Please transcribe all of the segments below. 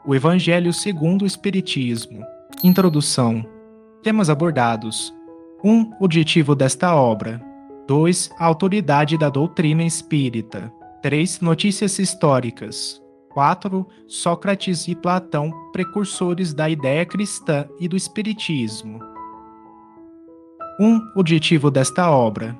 O Evangelho segundo o Espiritismo. Introdução. Temas abordados: 1. Objetivo desta obra. 2. A autoridade da doutrina espírita. 3. Notícias históricas. 4. Sócrates e Platão, precursores da ideia cristã e do Espiritismo. 1. Objetivo desta obra.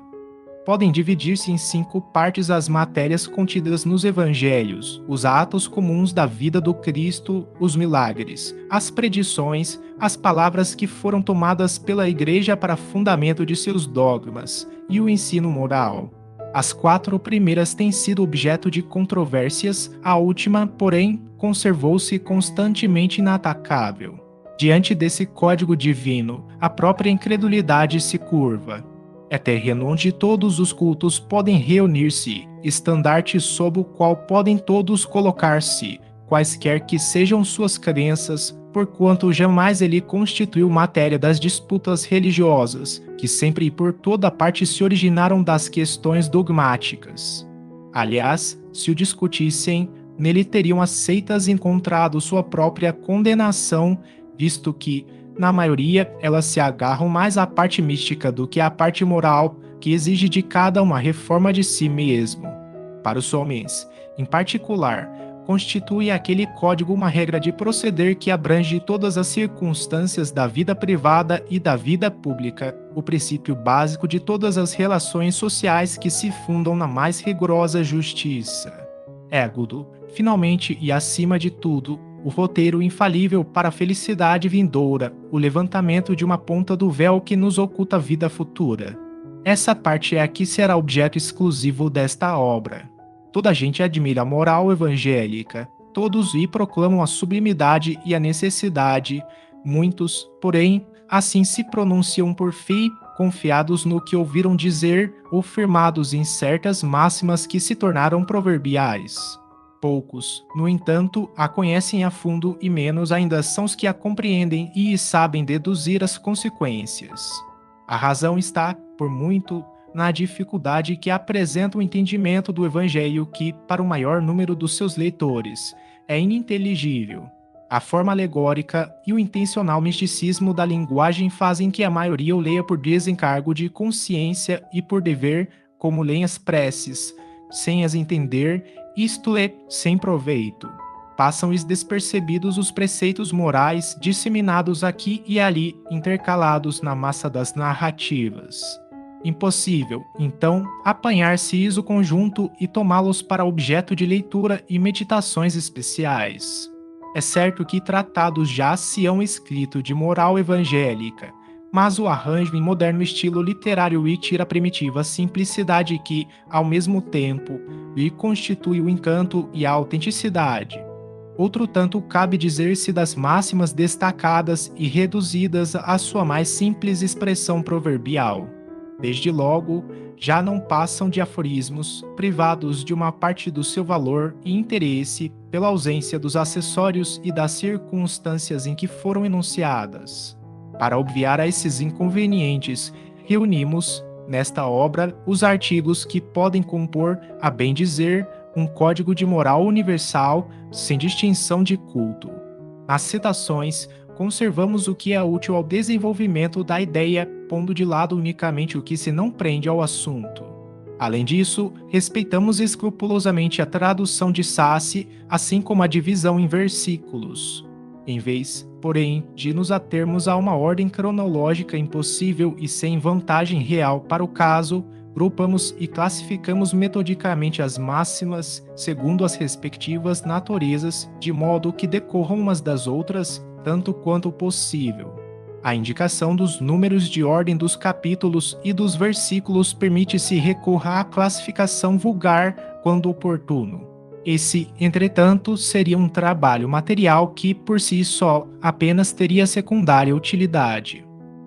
Podem dividir-se em 5 partes as matérias contidas nos Evangelhos: os atos comuns da vida do Cristo, os milagres, as predições, as palavras que foram tomadas pela Igreja para fundamento de seus dogmas e o ensino moral. As 4 primeiras têm sido objeto de controvérsias, a última, porém, conservou-se constantemente inatacável. Diante desse código divino, a própria incredulidade se curva. É terreno onde todos os cultos podem reunir-se, estandarte sob o qual podem todos colocar-se, quaisquer que sejam suas crenças, porquanto jamais ele constituiu matéria das disputas religiosas, que sempre e por toda parte se originaram das questões dogmáticas. Aliás, se o discutissem, nele teriam as seitas encontrado sua própria condenação, visto que, na maioria, elas se agarram mais à parte mística do que à parte moral, que exige de cada uma reforma de si mesmo. Para os homens, em particular, constitui aquele código uma regra de proceder que abrange todas as circunstâncias da vida privada e da vida pública, o princípio básico de todas as relações sociais que se fundam na mais rigorosa justiça. Ergo, finalmente e acima de tudo, o roteiro infalível para a felicidade vindoura, o levantamento de uma ponta do véu que nos oculta a vida futura. Essa parte é a que será objeto exclusivo desta obra. Toda a gente admira a moral evangélica, todos lhe proclamam a sublimidade e a necessidade, muitos, porém, assim se pronunciam por fé, confiados no que ouviram dizer ou firmados em certas máximas que se tornaram proverbiais. Poucos, no entanto, a conhecem a fundo e menos ainda são os que a compreendem e sabem deduzir as consequências. A razão está, por muito, na dificuldade que apresenta o entendimento do Evangelho que, para o maior número dos seus leitores, é ininteligível. A forma alegórica e o intencional misticismo da linguagem fazem que a maioria o leia por desencargo de consciência e por dever, como leem as preces, sem as entender, isto é, sem proveito. Passam-lhes despercebidos os preceitos morais disseminados aqui e ali, intercalados na massa das narrativas. Impossível, então, apanhar-se o conjunto e tomá-los para objeto de leitura e meditações especiais. É certo que tratados já se hão escrito de moral evangélica, mas o arranjo em moderno estilo literário lhe tira a primitiva simplicidade que, ao mesmo tempo, lhe constitui o encanto e a autenticidade. Outro tanto cabe dizer-se das máximas destacadas e reduzidas à sua mais simples expressão proverbial. Desde logo, já não passam de aforismos, privados de uma parte do seu valor e interesse pela ausência dos acessórios e das circunstâncias em que foram enunciadas. Para obviar a esses inconvenientes, reunimos, nesta obra, os artigos que podem compor, a bem dizer, um código de moral universal, sem distinção de culto. Nas citações, conservamos o que é útil ao desenvolvimento da ideia, pondo de lado unicamente o que se não prende ao assunto. Além disso, respeitamos escrupulosamente a tradução de Sassi, assim como a divisão em versículos. Em vez, porém, de nos atermos a uma ordem cronológica impossível e sem vantagem real para o caso, grupamos e classificamos metodicamente as máximas segundo as respectivas naturezas, de modo que decorram umas das outras, tanto quanto possível. A indicação dos números de ordem dos capítulos e dos versículos permite-se recorrer à classificação vulgar quando oportuno. Esse, entretanto, seria um trabalho material que, por si só, apenas teria secundária utilidade.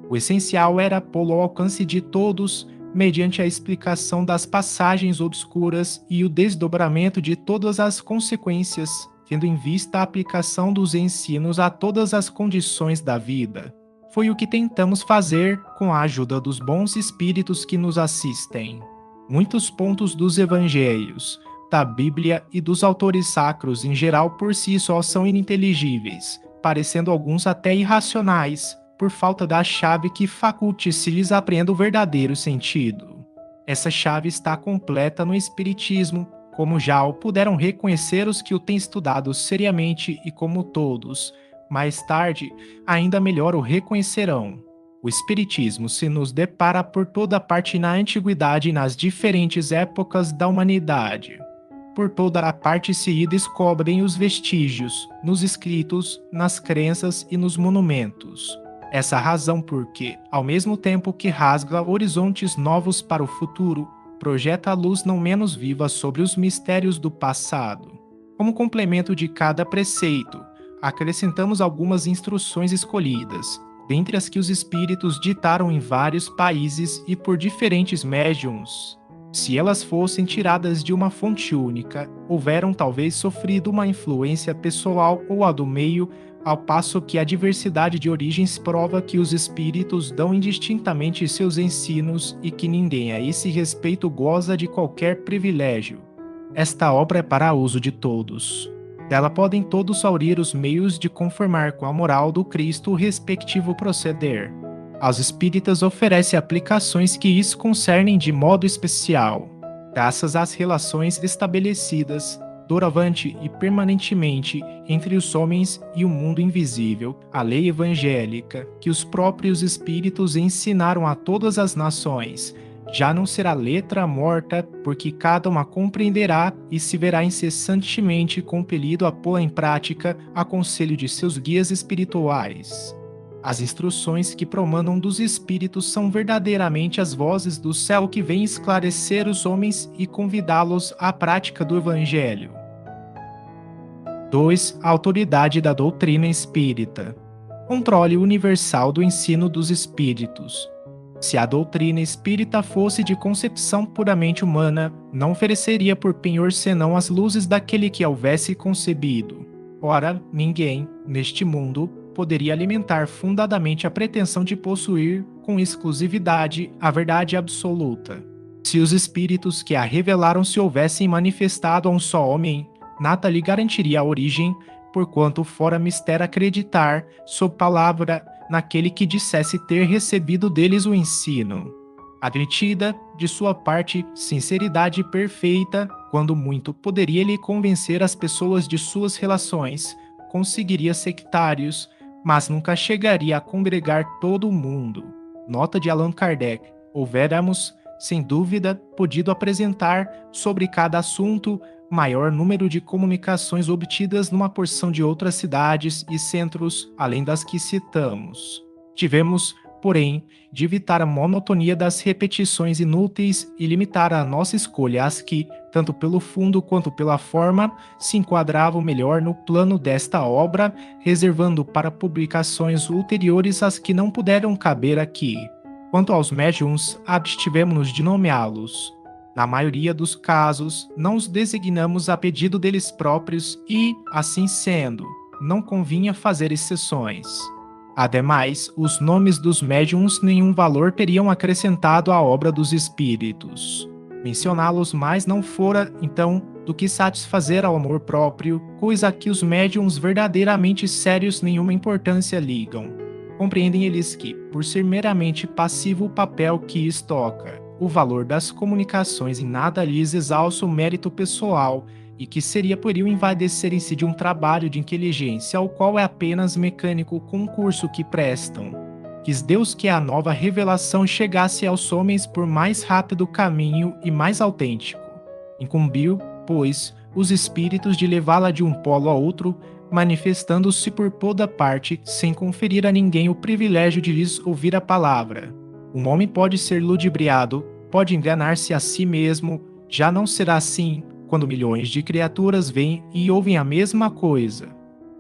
O essencial era pô-lo ao alcance de todos, mediante a explicação das passagens obscuras e o desdobramento de todas as consequências, tendo em vista a aplicação dos ensinos a todas as condições da vida. Foi o que tentamos fazer com a ajuda dos bons espíritos que nos assistem. Muitos pontos dos evangelhos, da Bíblia e dos autores sacros em geral por si só são ininteligíveis, parecendo alguns até irracionais, por falta da chave que faculte se lhes apreenda o verdadeiro sentido. Essa chave está completa no Espiritismo, como já o puderam reconhecer os que o têm estudado seriamente e como todos, mais tarde, ainda melhor o reconhecerão. O Espiritismo se nos depara por toda parte na antiguidade e nas diferentes épocas da humanidade. Por toda a parte se descobrem os vestígios, nos escritos, nas crenças e nos monumentos. Essa razão porque, ao mesmo tempo que rasga horizontes novos para o futuro, projeta a luz não menos viva sobre os mistérios do passado. Como complemento de cada preceito, acrescentamos algumas instruções escolhidas, dentre as que os espíritos ditaram em vários países e por diferentes médiums. Se elas fossem tiradas de uma fonte única, houveram talvez sofrido uma influência pessoal ou a do meio, ao passo que a diversidade de origens prova que os espíritos dão indistintamente seus ensinos e que ninguém a esse respeito goza de qualquer privilégio. Esta obra é para uso de todos. Dela podem todos saurir os meios de conformar com a moral do Cristo o respectivo proceder. Aos espíritas oferece aplicações que isso concernem de modo especial, graças às relações estabelecidas, doravante e permanentemente, entre os homens e o mundo invisível, a lei evangélica, que os próprios espíritos ensinaram a todas as nações, já não será letra morta, porque cada uma compreenderá e se verá incessantemente compelido a pô-la em prática a conselho de seus guias espirituais. As instruções que promanam dos espíritos são verdadeiramente as vozes do céu que vêm esclarecer os homens e convidá-los à prática do Evangelho. 2. A autoridade da doutrina espírita. Controle universal do ensino dos espíritos. Se a doutrina espírita fosse de concepção puramente humana, não ofereceria por penhor senão as luzes daquele que a houvesse concebido. Ora, ninguém, neste mundo, poderia alimentar fundadamente a pretensão de possuir, com exclusividade, a verdade absoluta. Se os espíritos que a revelaram se houvessem manifestado a um só homem, nada lhe garantiria a origem, porquanto fora mister acreditar, sob palavra, naquele que dissesse ter recebido deles o ensino. Admitida, de sua parte, sinceridade perfeita, quando muito poderia lhe convencer as pessoas de suas relações, conseguiria sectários, mas nunca chegaria a congregar todo o mundo. Nota de Allan Kardec. Houvéramos, sem dúvida, podido apresentar, sobre cada assunto, maior número de comunicações obtidas numa porção de outras cidades e centros, além das que citamos. Tivemos, porém, de evitar a monotonia das repetições inúteis e limitar a nossa escolha às que, tanto pelo fundo quanto pela forma, se enquadravam melhor no plano desta obra, reservando para publicações ulteriores as que não puderam caber aqui. Quanto aos médiuns, abstivemo-nos de nomeá-los. Na maioria dos casos, não os designamos a pedido deles próprios e, assim sendo, não convinha fazer exceções. Ademais, os nomes dos médiuns nenhum valor teriam acrescentado à obra dos espíritos. Mencioná-los mais não fora, então, do que satisfazer ao amor próprio, coisa a que os médiuns verdadeiramente sérios nenhuma importância ligam. Compreendem eles que, por ser meramente passivo o papel que lhes toca, o valor das comunicações em nada lhes exalça o mérito pessoal e que seria por isso envadecerem-se de um trabalho de inteligência ao qual é apenas mecânico concurso que prestam. Quis Deus que a nova revelação chegasse aos homens por mais rápido caminho e mais autêntico. Incumbiu, pois, os espíritos de levá-la de um polo a outro, manifestando-se por toda parte, sem conferir a ninguém o privilégio de lhes ouvir a palavra. Um homem pode ser ludibriado, pode enganar-se a si mesmo, já não será assim quando milhões de criaturas veem e ouvem a mesma coisa.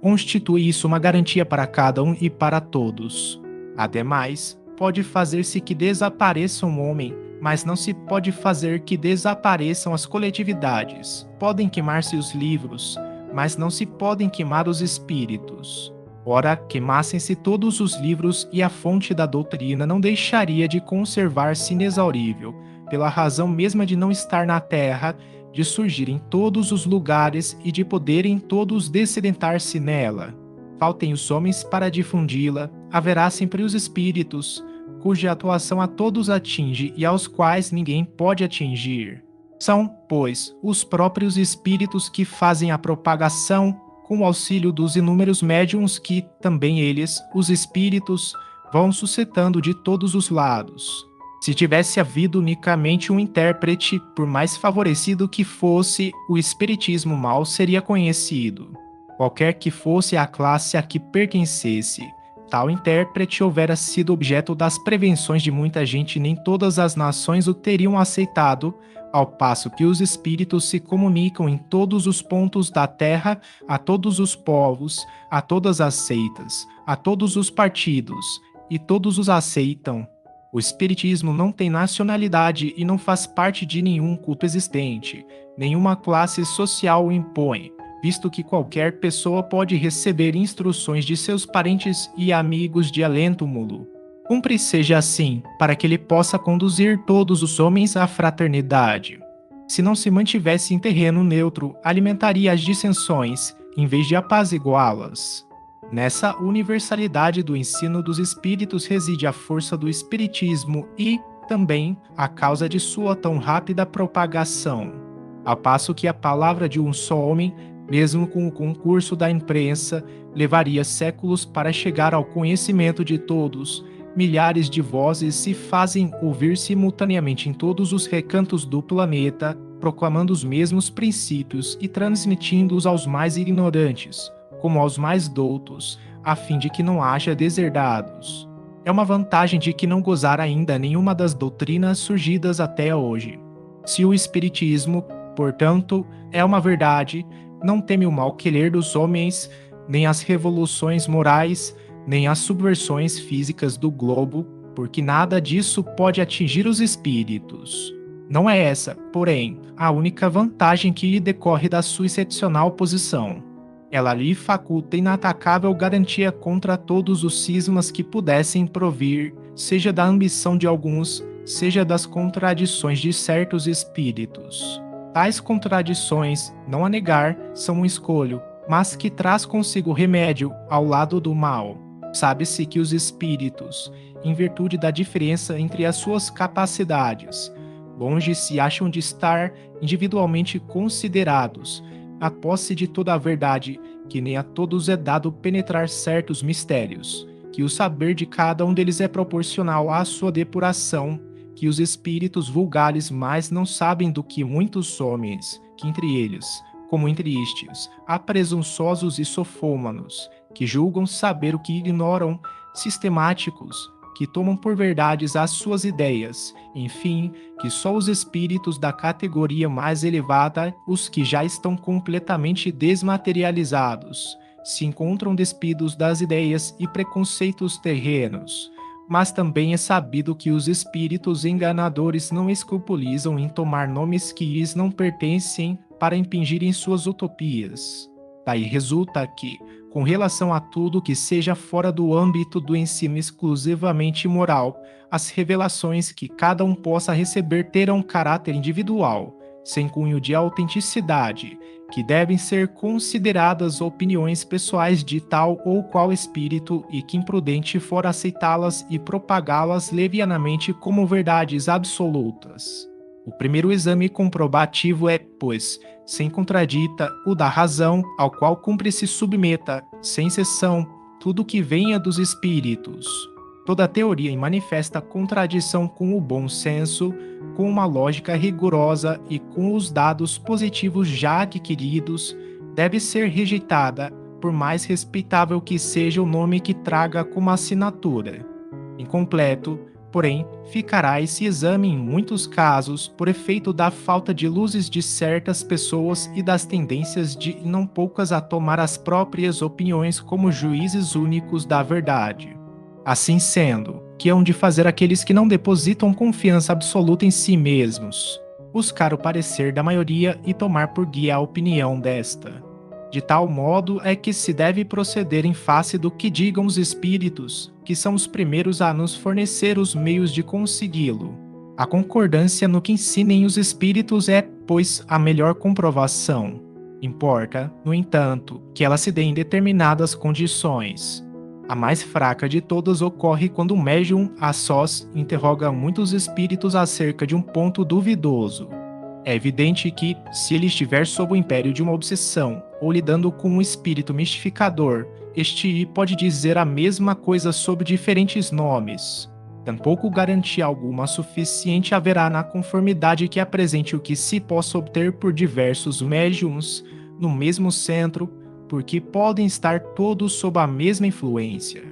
Constitui isso uma garantia para cada um e para todos. Ademais, pode fazer-se que desapareça um homem, mas não se pode fazer que desapareçam as coletividades. Podem queimar-se os livros, mas não se podem queimar os espíritos. Ora, queimassem-se todos os livros e a fonte da doutrina não deixaria de conservar-se inexaurível, pela razão mesma de não estar na terra, de surgir em todos os lugares e de poderem todos descedentar-se nela. Faltem os homens para difundi-la, haverá sempre os espíritos, cuja atuação a todos atinge e aos quais ninguém pode atingir. São, pois, os próprios espíritos que fazem a propagação com o auxílio dos inúmeros médiuns que, também eles, os espíritos, vão suscitando de todos os lados. Se tivesse havido unicamente um intérprete, por mais favorecido que fosse, o espiritismo mal seria conhecido. Qualquer que fosse a classe a que pertencesse, tal intérprete houvera sido objeto das prevenções de muita gente e nem todas as nações o teriam aceitado, ao passo que os espíritos se comunicam em todos os pontos da terra, a todos os povos, a todas as seitas, a todos os partidos, e todos os aceitam. O espiritismo não tem nacionalidade e não faz parte de nenhum culto existente, nenhuma classe social o impõe, visto que qualquer pessoa pode receber instruções de seus parentes e amigos de além-túmulo. Cumpre seja assim, para que ele possa conduzir todos os homens à fraternidade. Se não se mantivesse em terreno neutro, alimentaria as dissensões, em vez de apaziguá-las. Nessa universalidade do ensino dos espíritos reside a força do espiritismo e, também, a causa de sua tão rápida propagação. Ao passo que a palavra de um só homem, mesmo com o concurso da imprensa, levaria séculos para chegar ao conhecimento de todos, milhares de vozes se fazem ouvir simultaneamente em todos os recantos do planeta, proclamando os mesmos princípios e transmitindo-os aos mais ignorantes, como aos mais doutos, a fim de que não haja deserdados. É uma vantagem de que não gozar ainda nenhuma das doutrinas surgidas até hoje. Se o espiritismo, portanto, é uma verdade, não teme o mal querer dos homens, nem as revoluções morais, nem as subversões físicas do globo, porque nada disso pode atingir os espíritos. Não é essa, porém, a única vantagem que lhe decorre da sua excepcional posição. Ela lhe faculta inatacável garantia contra todos os cismas que pudessem provir, seja da ambição de alguns, seja das contradições de certos espíritos. Tais contradições, não a negar, são um escolho, mas que traz consigo remédio ao lado do mal. Sabe-se que os espíritos, em virtude da diferença entre as suas capacidades, longe se acham de estar individualmente considerados, a posse de toda a verdade, que nem a todos é dado penetrar certos mistérios, que o saber de cada um deles é proporcional à sua depuração, que os espíritos vulgares mais não sabem do que muitos homens, que entre eles, como entre estes, há presunçosos e sofômanos, que julgam saber o que ignoram, sistemáticos, que tomam por verdades as suas ideias, enfim, que só os espíritos da categoria mais elevada, os que já estão completamente desmaterializados, se encontram despidos das ideias e preconceitos terrenos. Mas também é sabido que os espíritos enganadores não escrupulizam em tomar nomes que lhes não pertencem para impingirem suas utopias. Daí resulta que, com relação a tudo que seja fora do âmbito do ensino exclusivamente moral, as revelações que cada um possa receber terão caráter individual, sem cunho de autenticidade, que devem ser consideradas opiniões pessoais de tal ou qual espírito e que imprudente for aceitá-las e propagá-las levianamente como verdades absolutas. O primeiro exame comprobativo é, pois, sem contradita, o da razão, ao qual cumpre se submeta, sem exceção, tudo que venha dos espíritos. Toda teoria em manifesta contradição com o bom senso, com uma lógica rigorosa e com os dados positivos já adquiridos, deve ser rejeitada, por mais respeitável que seja o nome que traga como assinatura. Incompleto, porém, ficará esse exame em muitos casos por efeito da falta de luzes de certas pessoas e das tendências de não poucas a tomar as próprias opiniões como juízes únicos da verdade. Assim sendo, que hão de fazer aqueles que não depositam confiança absoluta em si mesmos? Buscar o parecer da maioria e tomar por guia a opinião desta. De tal modo é que se deve proceder em face do que digam os espíritos, que são os primeiros a nos fornecer os meios de consegui-lo. A concordância no que ensinem os espíritos é, pois a melhor comprovação. Importa, no entanto, que ela se dê em determinadas condições. A mais fraca de todas ocorre quando o médium, a sós, interroga muitos espíritos acerca de um ponto duvidoso. É evidente que, se ele estiver sob o império de uma obsessão ou lidando com um espírito mistificador, este pode dizer a mesma coisa sob diferentes nomes. Tampouco garantia alguma suficiente haverá na conformidade que apresente o que se possa obter por diversos médiums no mesmo centro, porque podem estar todos sob a mesma influência.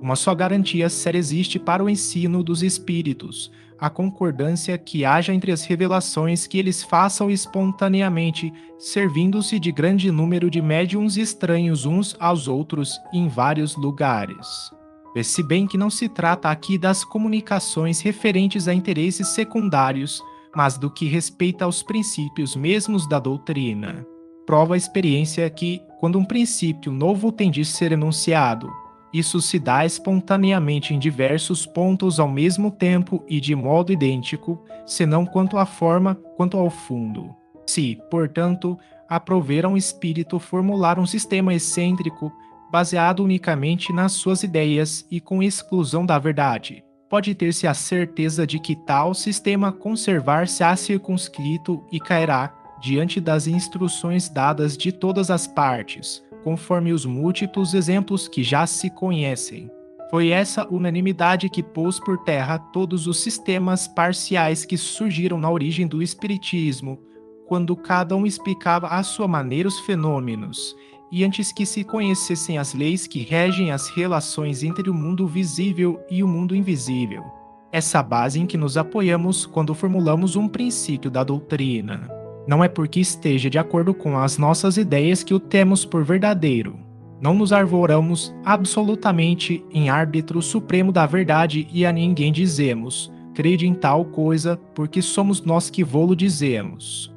Uma só garantia séria existe para o ensino dos espíritos, a concordância que haja entre as revelações que eles façam espontaneamente, servindo-se de grande número de médiuns estranhos uns aos outros em vários lugares. Vê-se bem que não se trata aqui das comunicações referentes a interesses secundários, mas do que respeita aos princípios mesmos da doutrina. Prova a experiência que, quando um princípio novo tem de ser enunciado, isso se dá espontaneamente em diversos pontos ao mesmo tempo e de modo idêntico, senão quanto à forma quanto ao fundo. Se, portanto, aprover a um espírito formular um sistema excêntrico, baseado unicamente nas suas ideias e com exclusão da verdade, pode ter-se a certeza de que tal sistema conservar-se-á circunscrito e cairá diante das instruções dadas de todas as partes, conforme os múltiplos exemplos que já se conhecem. Foi essa unanimidade que pôs por terra todos os sistemas parciais que surgiram na origem do Espiritismo, quando cada um explicava à sua maneira os fenômenos, e antes que se conhecessem as leis que regem as relações entre o mundo visível e o mundo invisível. Essa base em que nos apoiamos quando formulamos um princípio da doutrina. Não é porque esteja de acordo com as nossas ideias que o temos por verdadeiro. Não nos arvoramos absolutamente em árbitro supremo da verdade e a ninguém dizemos, crede em tal coisa, porque somos nós que vô-lo dizemos.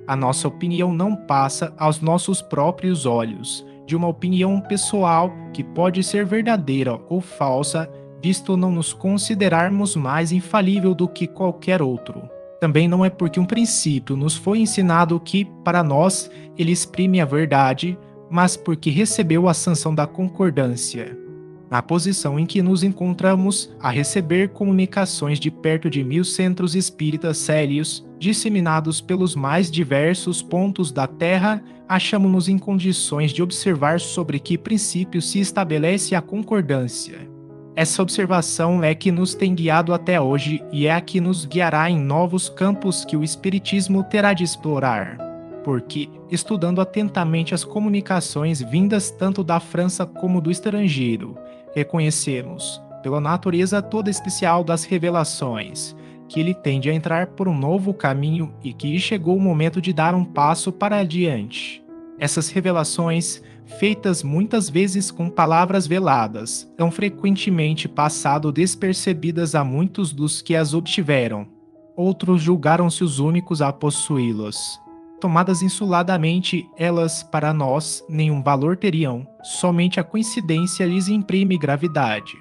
A nossa opinião não passa aos nossos próprios olhos, de uma opinião pessoal que pode ser verdadeira ou falsa, visto não nos considerarmos mais infalível do que qualquer outro. Também não é porque um princípio nos foi ensinado que, para nós, ele exprime a verdade, mas porque recebeu a sanção da concordância. Na posição em que nos encontramos a receber comunicações de perto de 1000 centros espíritas sérios, disseminados pelos mais diversos pontos da Terra, achamos-nos em condições de observar sobre que princípio se estabelece a concordância. Essa observação é que nos tem guiado até hoje e é a que nos guiará em novos campos que o Espiritismo terá de explorar. Porque, estudando atentamente as comunicações vindas tanto da França como do estrangeiro, reconhecemos, pela natureza toda especial das revelações, que ele tende a entrar por um novo caminho e que chegou o momento de dar um passo para adiante. Essas revelações, feitas muitas vezes com palavras veladas, tão frequentemente passado despercebidas a muitos dos que as obtiveram. Outros julgaram-se os únicos a possuí-las. Tomadas insuladamente, elas, para nós, nenhum valor teriam, somente a coincidência lhes imprime gravidade.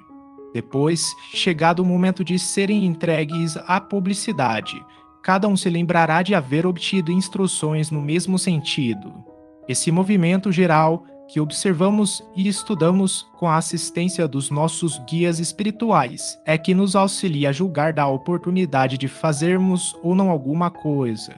Depois, chegado o momento de serem entregues à publicidade, cada um se lembrará de haver obtido instruções no mesmo sentido. Esse movimento geral, que observamos e estudamos com a assistência dos nossos guias espirituais, é que nos auxilia a julgar da oportunidade de fazermos ou não alguma coisa.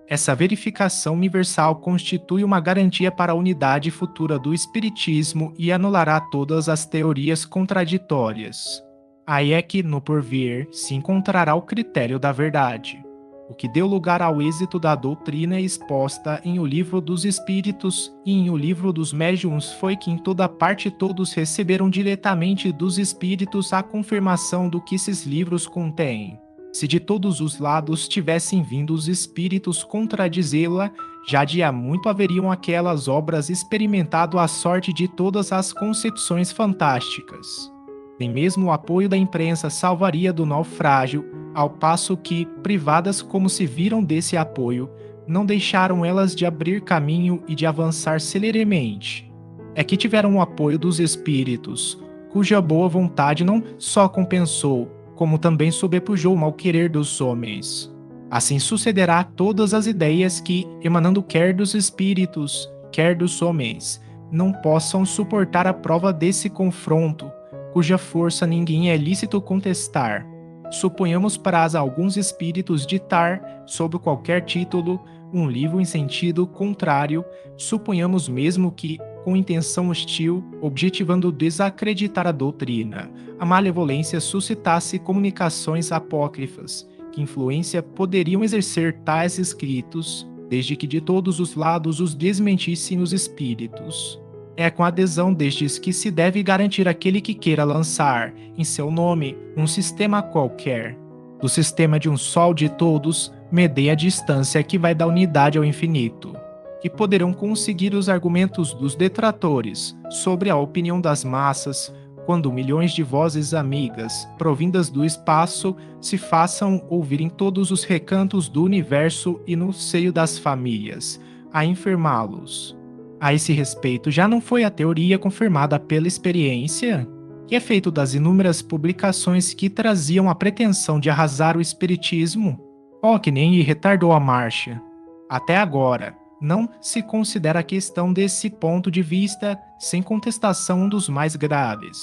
Essa verificação universal constitui uma garantia para a unidade futura do Espiritismo e anulará todas as teorias contraditórias. Aí é que, no porvir, se encontrará o critério da verdade. O que deu lugar ao êxito da doutrina exposta em O Livro dos Espíritos e em O Livro dos Médiuns foi que em toda parte todos receberam diretamente dos Espíritos a confirmação do que esses livros contêm. Se de todos os lados tivessem vindo os Espíritos contradizê-la, já de há muito haveriam aquelas obras experimentado a sorte de todas as concepções fantásticas. Nem mesmo o apoio da imprensa salvaria do naufrágio, ao passo que, privadas como se viram desse apoio, não deixaram elas de abrir caminho e de avançar celeremente. É que tiveram o apoio dos espíritos, cuja boa vontade não só compensou, como também sobrepujou o mal-querer dos homens. Assim sucederá a todas as ideias que, emanando quer dos espíritos, quer dos homens, não possam suportar a prova desse confronto, cuja força ninguém é lícito contestar. Suponhamos para alguns espíritos ditar, sob qualquer título, um livro em sentido contrário, suponhamos mesmo que, com intenção hostil, objetivando desacreditar a doutrina, a malevolência suscitasse comunicações apócrifas, que influência poderiam exercer tais escritos, desde que de todos os lados os desmentissem os espíritos. É com adesão destes que se deve garantir aquele que queira lançar, em seu nome, um sistema qualquer. Do sistema de um sol de todos, medem a distância que vai da unidade ao infinito. Que poderão conseguir os argumentos dos detratores sobre a opinião das massas, quando milhões de vozes amigas, provindas do espaço, se façam ouvir em todos os recantos do universo e no seio das famílias, a enfermá-los. A esse respeito, já não foi a teoria confirmada pela experiência? Que é feito das inúmeras publicações que traziam a pretensão de arrasar o espiritismo? Oh, que nem retardou a marcha. Até agora, não se considera a questão desse ponto de vista, sem contestação, um dos mais graves.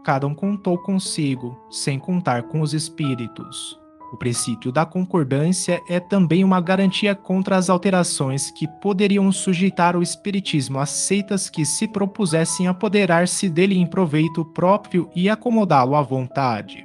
Cada um contou consigo, sem contar com os espíritos. O princípio da concordância é também uma garantia contra as alterações que poderiam sujeitar o espiritismo a seitas que se propusessem apoderar-se dele em proveito próprio e acomodá-lo à vontade.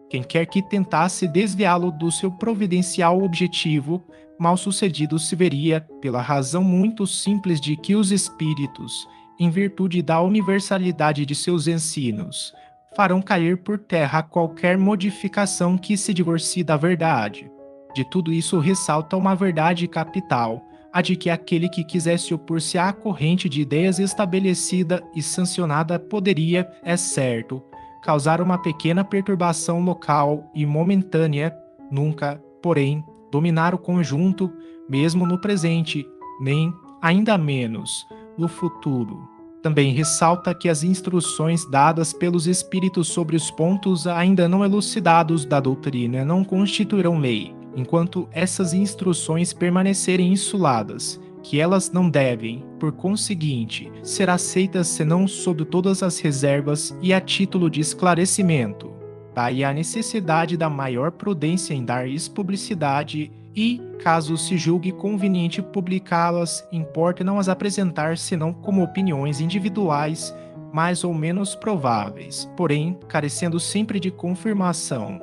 Quem quer que tentasse desviá-lo do seu providencial objetivo, mal sucedido se veria, pela razão muito simples de que os espíritos, em virtude da universalidade de seus ensinos, farão cair por terra qualquer modificação que se divorcie da verdade. De tudo isso ressalta uma verdade capital, a de que aquele que quisesse opor-se à corrente de ideias estabelecida e sancionada poderia, é certo, causar uma pequena perturbação local e momentânea, nunca, porém, dominar o conjunto, mesmo no presente, nem, ainda menos, no futuro. Também ressalta que as instruções dadas pelos espíritos sobre os pontos ainda não elucidados da doutrina não constituirão lei, enquanto essas instruções permanecerem insuladas, que elas não devem, por conseguinte, ser aceitas senão sob todas as reservas e a título de esclarecimento. Daí a necessidade da maior prudência em dar publicidade e, caso se julgue conveniente publicá-las, importa não as apresentar senão como opiniões individuais, mais ou menos prováveis, porém carecendo sempre de confirmação.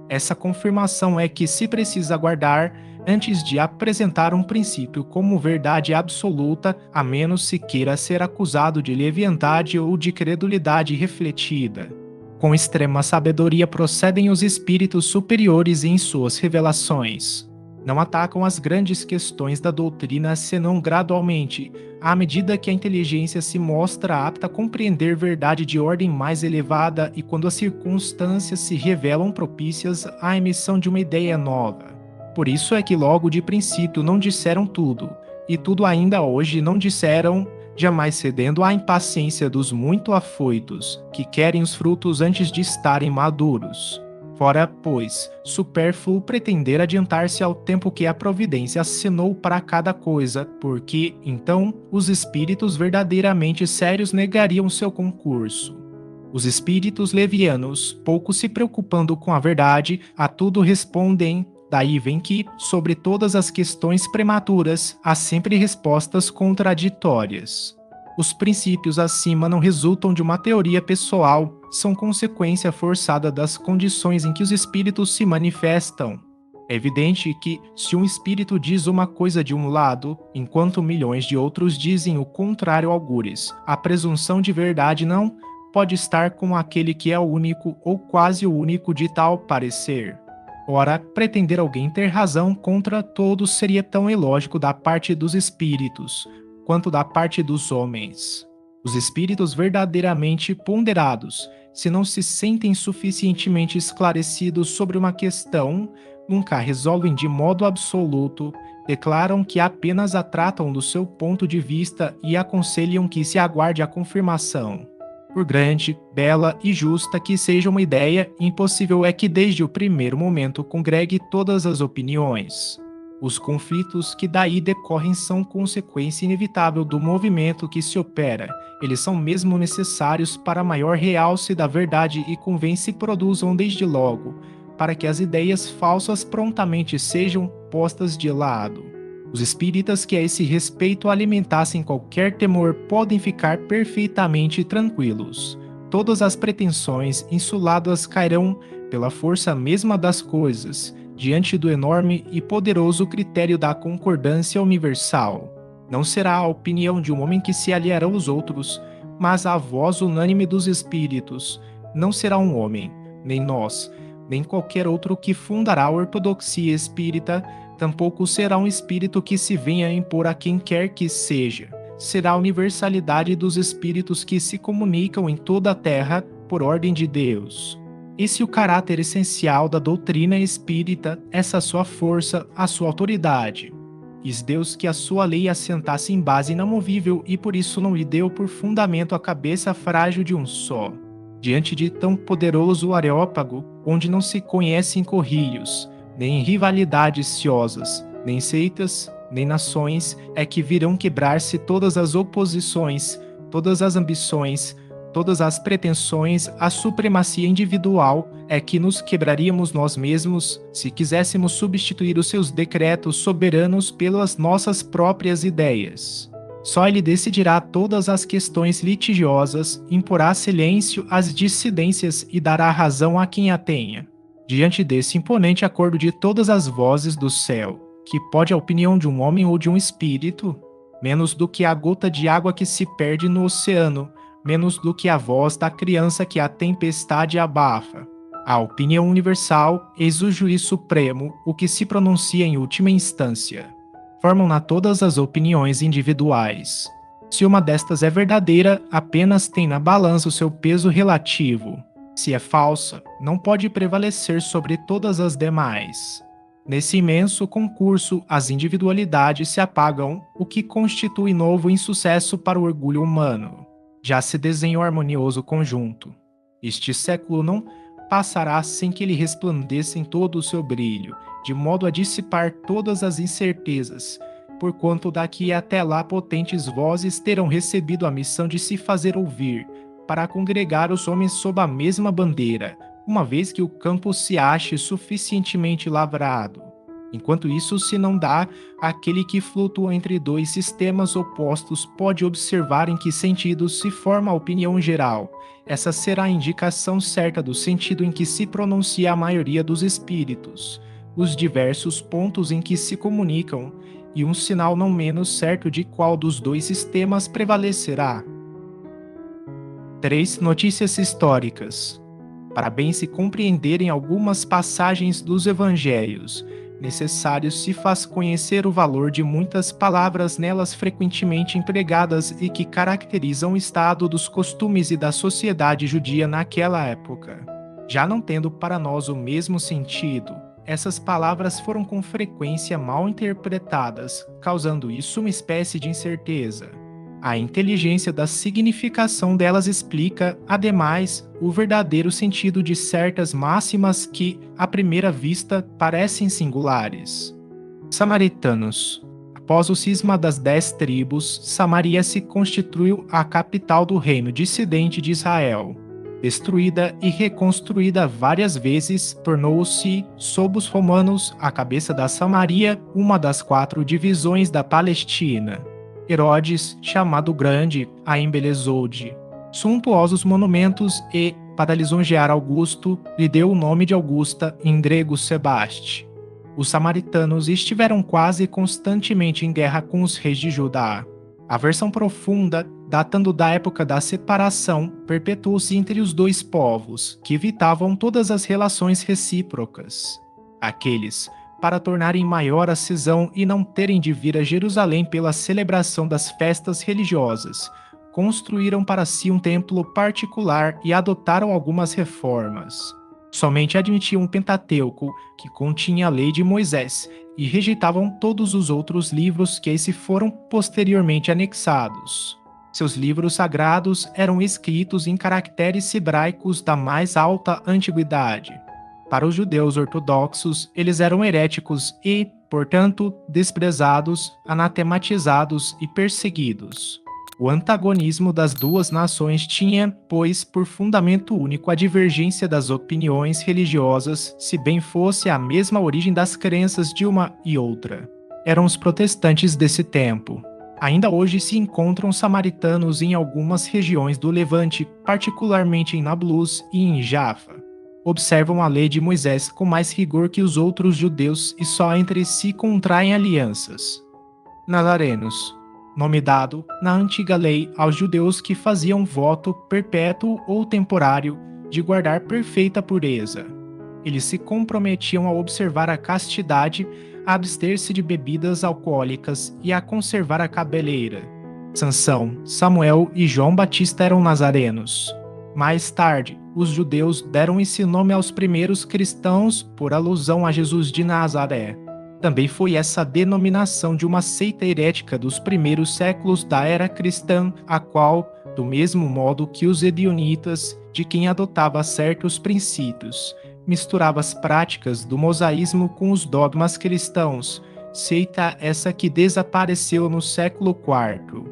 Essa confirmação é que se precisa aguardar antes de apresentar um princípio como verdade absoluta, a menos se queira ser acusado de leviandade ou de credulidade refletida. Com extrema sabedoria procedem os espíritos superiores em suas revelações. Não atacam as grandes questões da doutrina senão gradualmente, à medida que a inteligência se mostra apta a compreender verdade de ordem mais elevada e quando as circunstâncias se revelam propícias à emissão de uma ideia nova. Por isso é que logo de princípio não disseram tudo, e tudo ainda hoje não disseram, jamais cedendo à impaciência dos muito afoitos, que querem os frutos antes de estarem maduros. Fora, pois, supérfluo pretender adiantar-se ao tempo que a providência assinou para cada coisa, porque, então, os espíritos verdadeiramente sérios negariam seu concurso. Os espíritos levianos, pouco se preocupando com a verdade, a tudo respondem. Daí vem que, sobre todas as questões prematuras, há sempre respostas contraditórias. Os princípios acima não resultam de uma teoria pessoal, são consequência forçada das condições em que os espíritos se manifestam. É evidente que, se um espírito diz uma coisa de um lado, enquanto milhões de outros dizem o contrário algures, a presunção de verdade não pode estar com aquele que é o único ou quase o único de tal parecer. Ora, pretender alguém ter razão contra todos seria tão ilógico da parte dos espíritos, quanto da parte dos homens. Os espíritos verdadeiramente ponderados, se não se sentem suficientemente esclarecidos sobre uma questão, nunca a resolvem de modo absoluto, declaram que apenas a tratam do seu ponto de vista e aconselham que se aguarde a confirmação. Por grande, bela e justa que seja uma ideia, impossível é que desde o primeiro momento congregue todas as opiniões. Os conflitos que daí decorrem são consequência inevitável do movimento que se opera. Eles são mesmo necessários para maior realce da verdade e convém se produzam desde logo, para que as ideias falsas prontamente sejam postas de lado. Os espíritas que a esse respeito alimentassem qualquer temor podem ficar perfeitamente tranquilos. Todas as pretensões insuladas cairão pela força mesma das coisas, diante do enorme e poderoso critério da concordância universal. Não será a opinião de um homem que se aliará aos outros, mas a voz unânime dos espíritos. Não será um homem, nem nós, nem qualquer outro que fundará a ortodoxia espírita, tampouco será um espírito que se venha a impor a quem quer que seja. Será a universalidade dos espíritos que se comunicam em toda a terra por ordem de Deus. Esse é o caráter essencial da doutrina espírita, essa sua força, a sua autoridade. Quis Deus que a sua lei assentasse em base inamovível e por isso não lhe deu por fundamento a cabeça frágil de um só. Diante de tão poderoso areópago, onde não se conhecem corrilhos, nem rivalidades ciosas, nem seitas, nem nações, é que virão quebrar-se todas as oposições, todas as ambições, todas as pretensões, a supremacia individual é que nos quebraríamos nós mesmos se quiséssemos substituir os seus decretos soberanos pelas nossas próprias ideias. Só ele decidirá todas as questões litigiosas, imporá silêncio às dissidências e dará razão a quem a tenha. Diante desse imponente acordo de todas as vozes do céu, que pode a opinião de um homem ou de um espírito, menos do que a gota de água que se perde no oceano, menos do que a voz da criança que a tempestade abafa. A opinião universal, eis o juiz supremo, o que se pronuncia em última instância. Formam-na todas as opiniões individuais. Se uma destas é verdadeira, apenas tem na balança o seu peso relativo. Se é falsa, não pode prevalecer sobre todas as demais. Nesse imenso concurso, as individualidades se apagam, o que constitui novo insucesso para o orgulho humano. Já se desenhou harmonioso conjunto. Este século não passará sem que ele resplandeça em todo o seu brilho, de modo a dissipar todas as incertezas, porquanto daqui até lá potentes vozes terão recebido a missão de se fazer ouvir, para congregar os homens sob a mesma bandeira, uma vez que o campo se ache suficientemente lavrado. Enquanto isso se não dá, aquele que flutua entre dois sistemas opostos pode observar em que sentido se forma a opinião geral. Essa será a indicação certa do sentido em que se pronuncia a maioria dos espíritos, os diversos pontos em que se comunicam, e um sinal não menos certo de qual dos dois sistemas prevalecerá. 3. Notícias históricas. Para bem se compreenderem algumas passagens dos evangelhos, necessário se faz conhecer o valor de muitas palavras nelas frequentemente empregadas e que caracterizam o estado dos costumes e da sociedade judia naquela época. Já não tendo para nós o mesmo sentido, essas palavras foram com frequência mal interpretadas, causando isso uma espécie de incerteza. A inteligência da significação delas explica, ademais, o verdadeiro sentido de certas máximas que, à primeira vista, parecem singulares. Samaritanos. Após o cisma das 10 tribos, Samaria se constituiu a capital do reino dissidente de Israel. Destruída e reconstruída várias vezes, tornou-se, sob os romanos, a cabeça da Samaria, uma das 4 divisões da Palestina. Herodes, chamado Grande, a embelezou-de suntuosos monumentos e, para lisonjear Augusto, lhe deu o nome de Augusta, em grego Sebaste. Os samaritanos estiveram quase constantemente em guerra com os reis de Judá. A aversão profunda, datando da época da separação, perpetuou-se entre os dois povos, que evitavam todas as relações recíprocas. Aqueles, para tornarem maior a cisão e não terem de vir a Jerusalém pela celebração das festas religiosas, construíram para si um templo particular e adotaram algumas reformas. Somente admitiam o Pentateuco, que continha a lei de Moisés, e rejeitavam todos os outros livros que a esse foram posteriormente anexados. Seus livros sagrados eram escritos em caracteres hebraicos da mais alta antiguidade. Para os judeus ortodoxos, eles eram heréticos e, portanto, desprezados, anatematizados e perseguidos. O antagonismo das duas nações tinha, pois, por fundamento único a divergência das opiniões religiosas, se bem fosse a mesma origem das crenças de uma e outra. Eram os protestantes desse tempo. Ainda hoje se encontram samaritanos em algumas regiões do Levante, particularmente em Nablus e em Jaffa. Observam a lei de Moisés com mais rigor que os outros judeus e só entre si contraem alianças. Nazarenos, nome dado, na antiga lei, aos judeus que faziam voto perpétuo ou temporário de guardar perfeita pureza. Eles se comprometiam a observar a castidade, a abster-se de bebidas alcoólicas e a conservar a cabeleira. Sansão, Samuel e João Batista eram nazarenos. Mais tarde, os judeus deram esse nome aos primeiros cristãos por alusão a Jesus de Nazaré. Também foi essa denominação de uma seita herética dos primeiros séculos da era cristã, a qual, do mesmo modo que os ebionitas, de quem adotava certos princípios, misturava as práticas do mosaísmo com os dogmas cristãos, seita essa que desapareceu no século IV.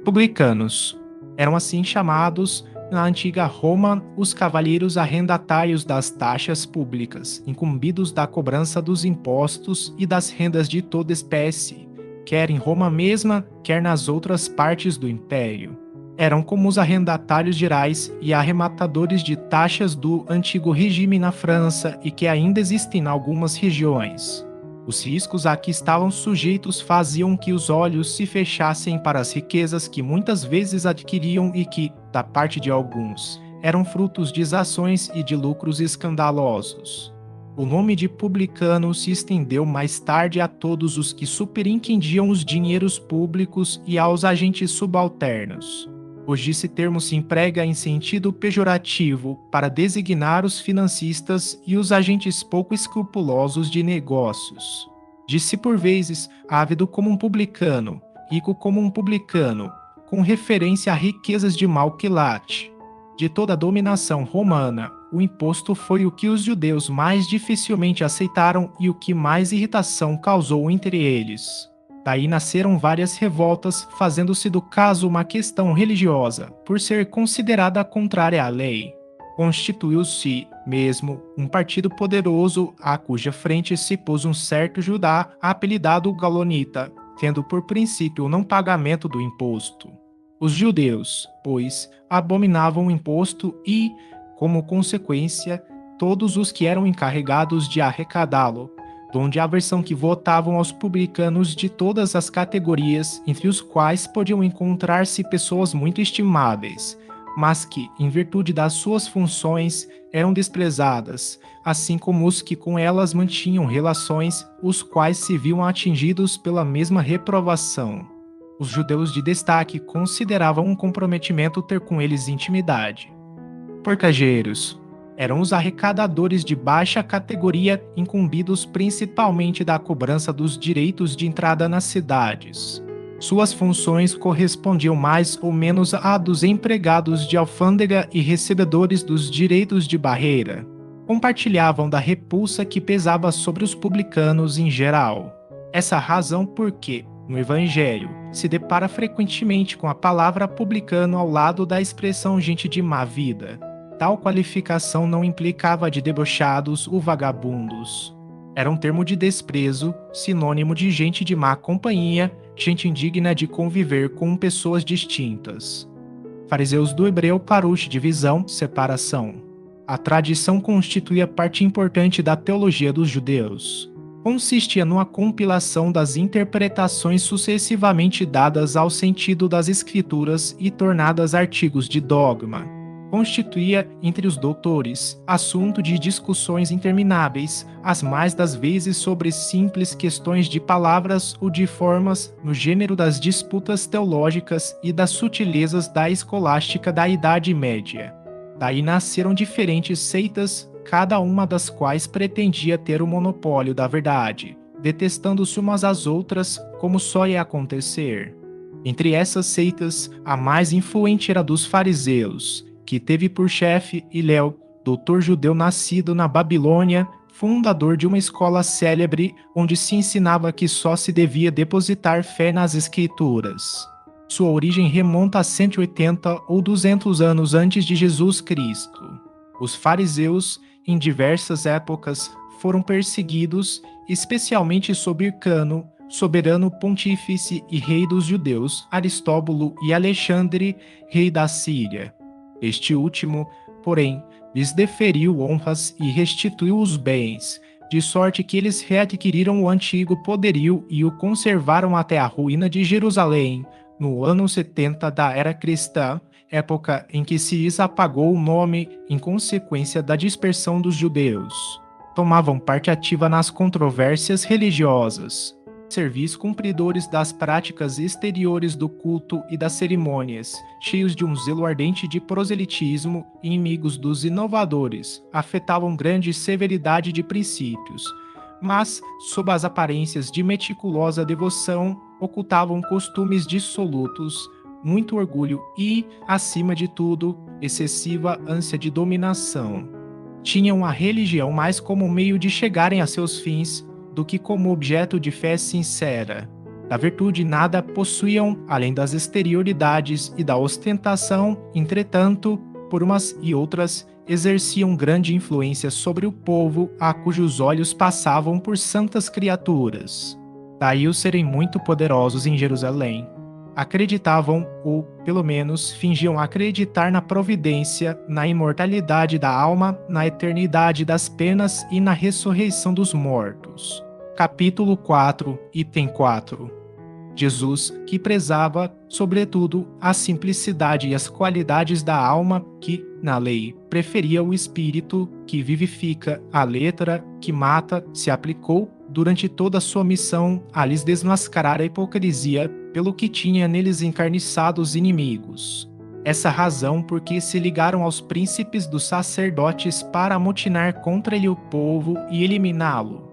Publicanos eram assim chamados na antiga Roma os cavalheiros arrendatários das taxas públicas, incumbidos da cobrança dos impostos e das rendas de toda espécie, quer em Roma mesma, quer nas outras partes do império. Eram como os arrendatários gerais e arrematadores de taxas do antigo regime na França e que ainda existem em algumas regiões. Os riscos a que estavam sujeitos faziam que os olhos se fechassem para as riquezas que muitas vezes adquiriam e que, da parte de alguns, eram frutos de exações e de lucros escandalosos. O nome de publicano se estendeu mais tarde a todos os que superintendiam os dinheiros públicos e aos agentes subalternos. Hoje esse termo se emprega em sentido pejorativo para designar os financistas e os agentes pouco escrupulosos de negócios. Diz-se por vezes ávido como um publicano, rico como um publicano, com referência a riquezas de mau quilate. De toda a dominação romana, o imposto foi o que os judeus mais dificilmente aceitaram e o que mais irritação causou entre eles. Daí nasceram várias revoltas, fazendo-se do caso uma questão religiosa, por ser considerada contrária à lei. Constituiu-se, mesmo, um partido poderoso à cuja frente se pôs um certo Judá apelidado Galonita, tendo por princípio o não pagamento do imposto. Os judeus, pois, abominavam o imposto e, como consequência, todos os que eram encarregados de arrecadá-lo, donde a versão que votavam aos publicanos de todas as categorias, entre os quais podiam encontrar-se pessoas muito estimáveis, mas que, em virtude das suas funções, eram desprezadas, assim como os que com elas mantinham relações, os quais se viam atingidos pela mesma reprovação. Os judeus de destaque consideravam um comprometimento ter com eles intimidade. Porcageiros eram os arrecadadores de baixa categoria incumbidos principalmente da cobrança dos direitos de entrada nas cidades. Suas funções correspondiam mais ou menos à dos empregados de alfândega e recebedores dos direitos de barreira. Compartilhavam da repulsa que pesava sobre os publicanos em geral. Essa razão porque, no Evangelho, se depara frequentemente com a palavra publicano ao lado da expressão gente de má vida. Tal qualificação não implicava de debochados ou vagabundos. Era um termo de desprezo, sinônimo de gente de má companhia, gente indigna de conviver com pessoas distintas. Fariseus do hebreu parush, divisão, separação. A tradição constituía parte importante da teologia dos judeus. Consistia numa compilação das interpretações sucessivamente dadas ao sentido das escrituras e tornadas artigos de dogma. Constituía, entre os doutores, assunto de discussões intermináveis, as mais das vezes sobre simples questões de palavras ou de formas, no gênero das disputas teológicas e das sutilezas da escolástica da Idade Média. Daí nasceram diferentes seitas, cada uma das quais pretendia ter o monopólio da verdade, detestando-se umas às outras, como só ia acontecer. Entre essas seitas, a mais influente era a dos fariseus, que teve por chefe Hilel, doutor judeu nascido na Babilônia, fundador de uma escola célebre onde se ensinava que só se devia depositar fé nas escrituras. Sua origem remonta a 180 ou 200 anos antes de Jesus Cristo. Os fariseus, em diversas épocas, foram perseguidos, especialmente sob Hircano, soberano pontífice e rei dos judeus, Aristóbulo e Alexandre, rei da Síria. Este último, porém, lhes deferiu honras e restituiu os bens, de sorte que eles readquiriram o antigo poderio e o conservaram até a ruína de Jerusalém, no ano 70 da era cristã, época em que se lhes apagou o nome em consequência da dispersão dos judeus. Tomavam parte ativa nas controvérsias religiosas. Servis cumpridores das práticas exteriores do culto e das cerimônias, cheios de um zelo ardente de proselitismo e inimigos dos inovadores, afetavam grande severidade de princípios, mas, sob as aparências de meticulosa devoção, ocultavam costumes dissolutos, muito orgulho e, acima de tudo, excessiva ânsia de dominação. Tinham a religião mais como meio de chegarem a seus fins do que como objeto de fé sincera. Da virtude nada possuíam além das exterioridades e da ostentação, entretanto, por umas e outras, exerciam grande influência sobre o povo a cujos olhos passavam por santas criaturas. Daí os serem muito poderosos em Jerusalém. Acreditavam, ou pelo menos fingiam acreditar na providência, na imortalidade da alma, na eternidade das penas e na ressurreição dos mortos. Capítulo 4, item 4. Jesus, que prezava, sobretudo, a simplicidade e as qualidades da alma, que, na lei, preferia o espírito, que vivifica, a letra, que mata, se aplicou, durante toda a sua missão, a lhes desmascarar a hipocrisia, pelo que tinha neles encarniçados inimigos. Essa razão porque se ligaram aos príncipes dos sacerdotes para amotinar contra ele o povo e eliminá-lo.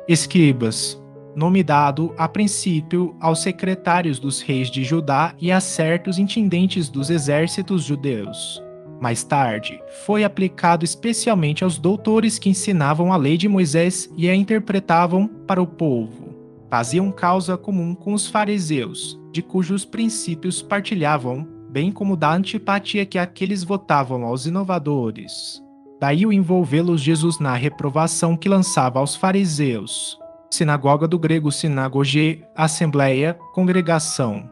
Escribas, nome dado, a princípio, aos secretários dos reis de Judá e a certos intendentes dos exércitos judeus. Mais tarde, foi aplicado especialmente aos doutores que ensinavam a lei de Moisés e a interpretavam para o povo. Faziam causa comum com os fariseus, de cujos princípios partilhavam, bem como da antipatia que aqueles votavam aos inovadores. Daí o envolvê-los Jesus na reprovação que lançava aos fariseus. Sinagoga do grego sinagoge, assembleia, congregação.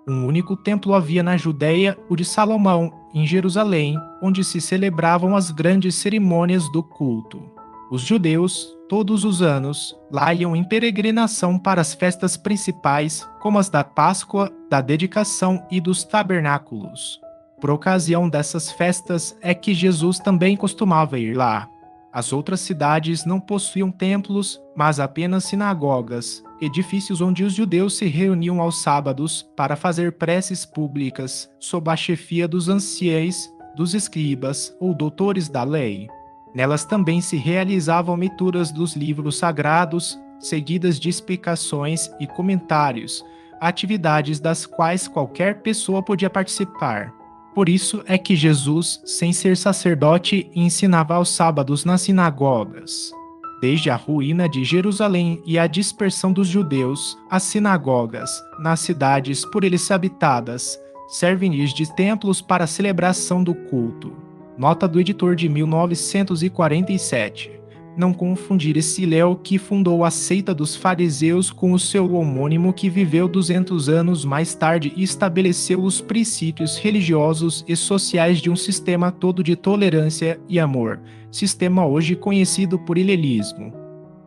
Um único templo havia na Judéia, o de Salomão, em Jerusalém, onde se celebravam as grandes cerimônias do culto. Os judeus, todos os anos, lá iam em peregrinação para as festas principais, como as da Páscoa, da Dedicação e dos Tabernáculos. Por ocasião dessas festas é que Jesus também costumava ir lá. As outras cidades não possuíam templos, mas apenas sinagogas, edifícios onde os judeus se reuniam aos sábados para fazer preces públicas, sob a chefia dos anciães, dos escribas ou doutores da lei. Nelas também se realizavam leituras dos livros sagrados, seguidas de explicações e comentários, atividades das quais qualquer pessoa podia participar. Por isso é que Jesus, sem ser sacerdote, ensinava aos sábados nas sinagogas. Desde a ruína de Jerusalém e a dispersão dos judeus, as sinagogas, nas cidades por eles habitadas, servem-lhes de templos para a celebração do culto. Nota do editor de 1947. Não confundir esse Hilel que fundou a seita dos fariseus com o seu homônimo que viveu 200 anos mais tarde e estabeleceu os princípios religiosos e sociais de um sistema todo de tolerância e amor, sistema hoje conhecido por hilelismo.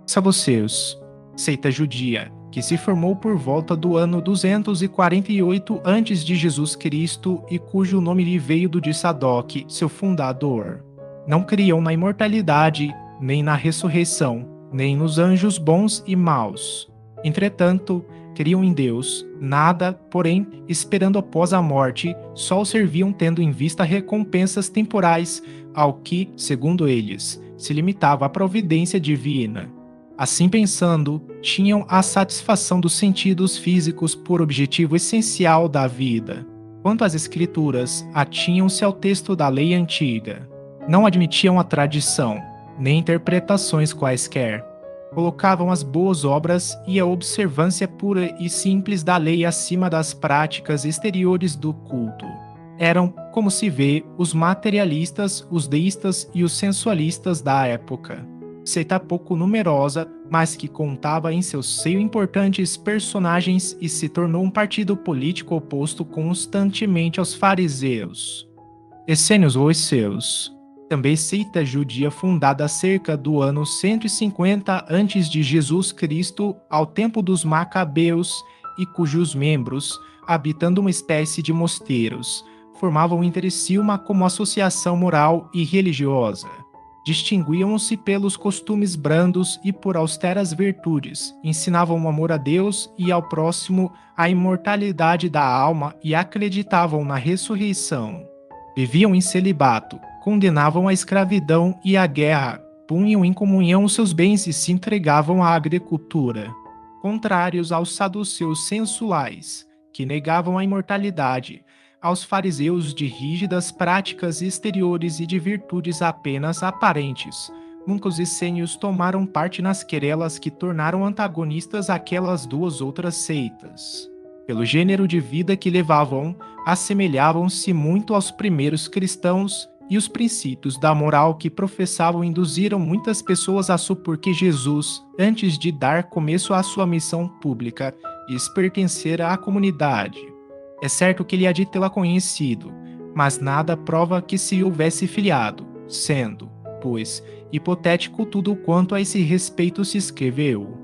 Saduceus, seita judia, que se formou por volta do ano 248 a.C. e cujo nome lhe veio do de Sadoc, seu fundador. Não criam na imortalidade, nem na ressurreição, nem nos anjos bons e maus. Entretanto, criam em Deus, nada, porém, esperando após a morte, só o serviam tendo em vista recompensas temporais, ao que, segundo eles, se limitava a providência divina. Assim pensando, tinham a satisfação dos sentidos físicos por objetivo essencial da vida. Quanto às escrituras, atinham-se ao texto da lei antiga. Não admitiam a tradição, nem interpretações quaisquer. Colocavam as boas obras e a observância pura e simples da lei acima das práticas exteriores do culto. Eram, como se vê, os materialistas, os deístas e os sensualistas da época. Seita pouco numerosa, mas que contava em seu seio importantes personagens e se tornou um partido político oposto constantemente aos fariseus. Essênios ou Esseus, também seita judia fundada cerca do ano 150 a.C. de Jesus Cristo, ao tempo dos Macabeus, e cujos membros, habitando uma espécie de mosteiros, formavam entre si uma como associação moral e religiosa. Distinguiam-se pelos costumes brandos e por austeras virtudes, ensinavam o amor a Deus e ao próximo, a imortalidade da alma e acreditavam na ressurreição. Viviam em celibato, condenavam a escravidão e a guerra, punham em comunhão os seus bens e se entregavam à agricultura. Contrários aos saduceus sensuais, que negavam a imortalidade, aos fariseus de rígidas práticas exteriores e de virtudes apenas aparentes. Nunca os essênios tomaram parte nas querelas que tornaram antagonistas aquelas duas outras seitas. Pelo gênero de vida que levavam, assemelhavam-se muito aos primeiros cristãos, e os princípios da moral que professavam induziram muitas pessoas a supor que Jesus, antes de dar começo à sua missão pública, lhes pertencera à comunidade. É certo que ele há de tê-la conhecido, mas nada prova que se houvesse filiado, sendo, pois, hipotético tudo quanto a esse respeito se escreveu.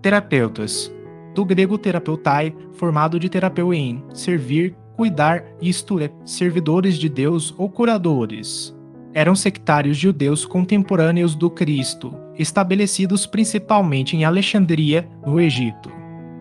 Terapeutas. Do grego terapeutai, formado de terapeuein, servir, cuidar, isto é, servidores de Deus ou curadores. Eram sectários judeus contemporâneos do Cristo, estabelecidos principalmente em Alexandria, no Egito.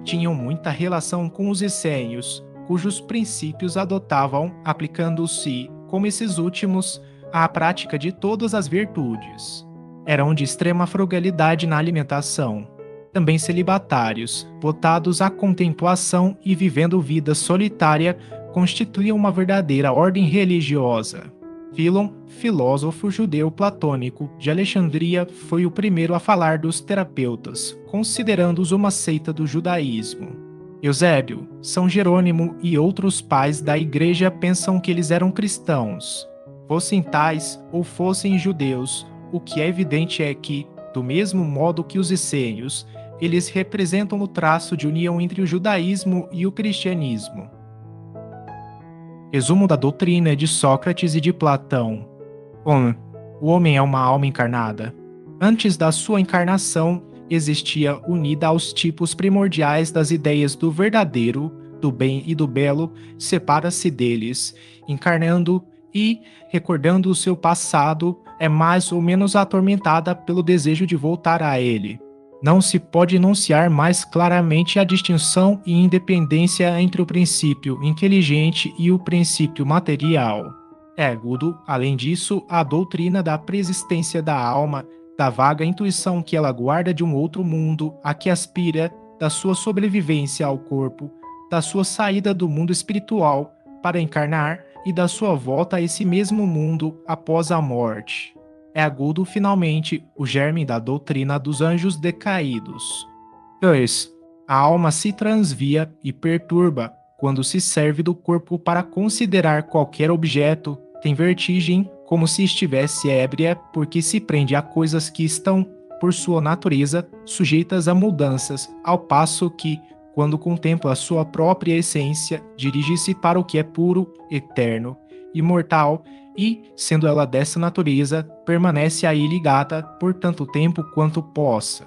Tinham muita relação com os essênios, cujos princípios adotavam, aplicando-se, como esses últimos, à prática de todas as virtudes. Eram de extrema frugalidade na alimentação. Também celibatários, votados à contemplação e vivendo vida solitária, constituíam uma verdadeira ordem religiosa. Filon, filósofo judeu platônico de Alexandria, foi o primeiro a falar dos terapeutas, considerando-os uma seita do judaísmo. Eusébio, São Jerônimo e outros pais da igreja pensam que eles eram cristãos. Fossem tais ou fossem judeus, o que é evidente é que, do mesmo modo que os essênios, eles representam o traço de união entre o judaísmo e o cristianismo. Resumo da doutrina de Sócrates e de Platão. 1. O homem é uma alma encarnada. Antes da sua encarnação, existia unida aos tipos primordiais das ideias do verdadeiro, do bem e do belo, separa-se deles, encarnando e, recordando o seu passado, é mais ou menos atormentada pelo desejo de voltar a ele. Não se pode enunciar mais claramente a distinção e independência entre o princípio inteligente e o princípio material. É agudo, além disso, a doutrina da preexistência da alma, da vaga intuição que ela guarda de um outro mundo a que aspira, da sua sobrevivência ao corpo, da sua saída do mundo espiritual para encarnar e da sua volta a esse mesmo mundo após a morte. É agudo, finalmente, o germe da doutrina dos anjos decaídos. 2. A alma se transvia e perturba quando se serve do corpo para considerar qualquer objeto, tem vertigem como se estivesse ébria porque se prende a coisas que estão, por sua natureza, sujeitas a mudanças, ao passo que, quando contempla a sua própria essência, dirige-se para o que é puro, eterno, imortal e, sendo ela dessa natureza, permanece aí ligada por tanto tempo quanto possa.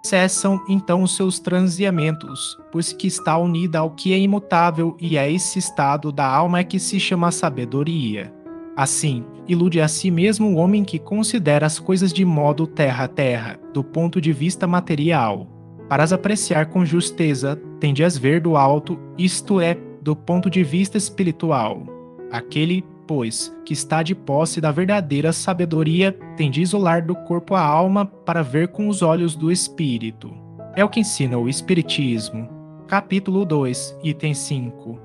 Cessam então os seus transeamentos, pois que está unida ao que é imutável e é esse estado da alma que se chama sabedoria. Assim, ilude a si mesmo o homem que considera as coisas de modo terra-terra, do ponto de vista material. Para as apreciar com justeza, tende a ver do alto, isto é, do ponto de vista espiritual. Aquele, depois que está de posse da verdadeira sabedoria, tem de isolar do corpo a alma para ver com os olhos do espírito. É o que ensina o Espiritismo. Capítulo 2, item 5.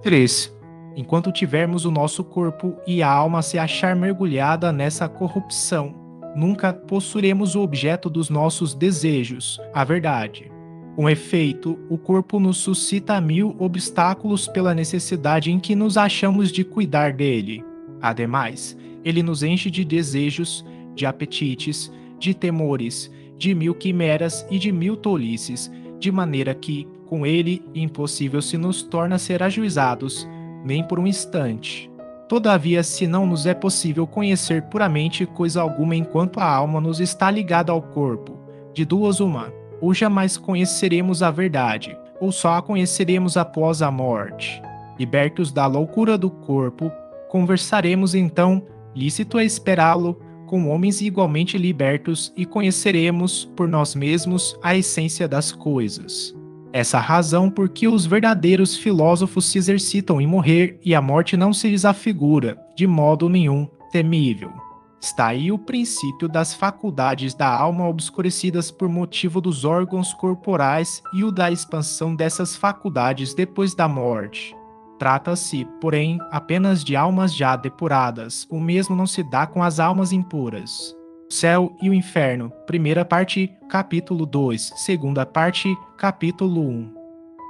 3. Enquanto tivermos o nosso corpo e a alma se achar mergulhada nessa corrupção, nunca possuiremos o objeto dos nossos desejos, a verdade. Com efeito, o corpo nos suscita 1000 obstáculos pela necessidade em que nos achamos de cuidar dele. Ademais, ele nos enche de desejos, de apetites, de temores, de 1000 quimeras e de 1000 tolices, de maneira que, com ele, impossível se nos torna ser ajuizados, nem por um instante. Todavia, se não nos é possível conhecer puramente coisa alguma enquanto a alma nos está ligada ao corpo, de duas uma, ou jamais conheceremos a verdade, ou só a conheceremos após a morte. Libertos da loucura do corpo, conversaremos então, lícito é esperá-lo, com homens igualmente libertos e conheceremos, por nós mesmos, a essência das coisas. Essa razão por que os verdadeiros filósofos se exercitam em morrer e a morte não se lhes afigura, de modo nenhum, temível. Está aí o princípio das faculdades da alma obscurecidas por motivo dos órgãos corporais e o da expansão dessas faculdades depois da morte. Trata-se, porém, apenas de almas já depuradas, o mesmo não se dá com as almas impuras. O céu e o inferno, primeira parte, capítulo 2, segunda parte, capítulo 1.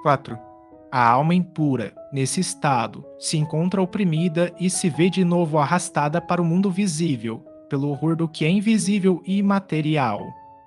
4. A alma impura, nesse estado, se encontra oprimida e se vê de novo arrastada para o mundo visível, pelo horror do que é invisível e imaterial.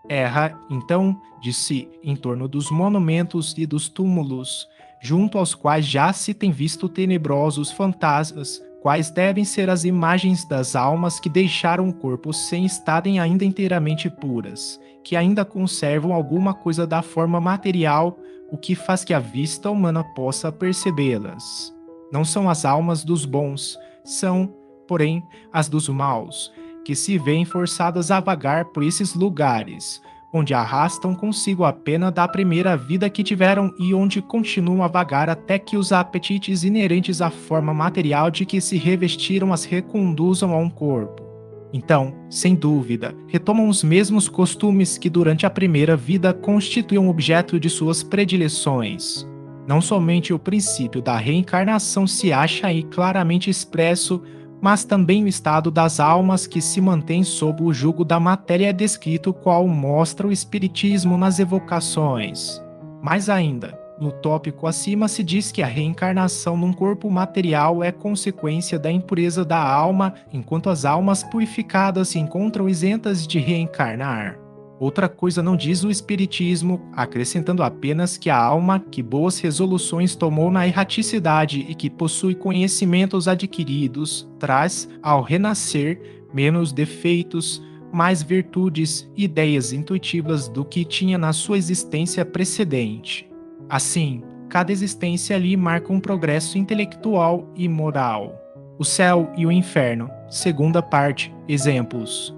Erra, então, de si, em torno dos monumentos e dos túmulos, junto aos quais já se tem visto tenebrosos fantasmas, quais devem ser as imagens das almas que deixaram o corpo sem estarem ainda inteiramente puras, que ainda conservam alguma coisa da forma material, o que faz que a vista humana possa percebê-las. Não são as almas dos bons, são, porém, as dos maus, que se veem forçadas a vagar por esses lugares, onde arrastam consigo a pena da primeira vida que tiveram e onde continuam a vagar até que os apetites inerentes à forma material de que se revestiram as reconduzam a um corpo. Então, sem dúvida, retomam os mesmos costumes que durante a primeira vida constituíam objeto de suas predileções. Não somente o princípio da reencarnação se acha aí claramente expresso, mas também o estado das almas que se mantém sob o jugo da matéria é descrito, qual mostra o Espiritismo nas evocações. Mais ainda, no tópico acima se diz que a reencarnação num corpo material é consequência da impureza da alma, enquanto as almas purificadas se encontram isentas de reencarnar. Outra coisa não diz o Espiritismo, acrescentando apenas que a alma que boas resoluções tomou na erraticidade e que possui conhecimentos adquiridos, traz, ao renascer, menos defeitos, mais virtudes e ideias intuitivas do que tinha na sua existência precedente. Assim, cada existência ali marca um progresso intelectual e moral. O céu e o inferno, segunda parte, exemplos.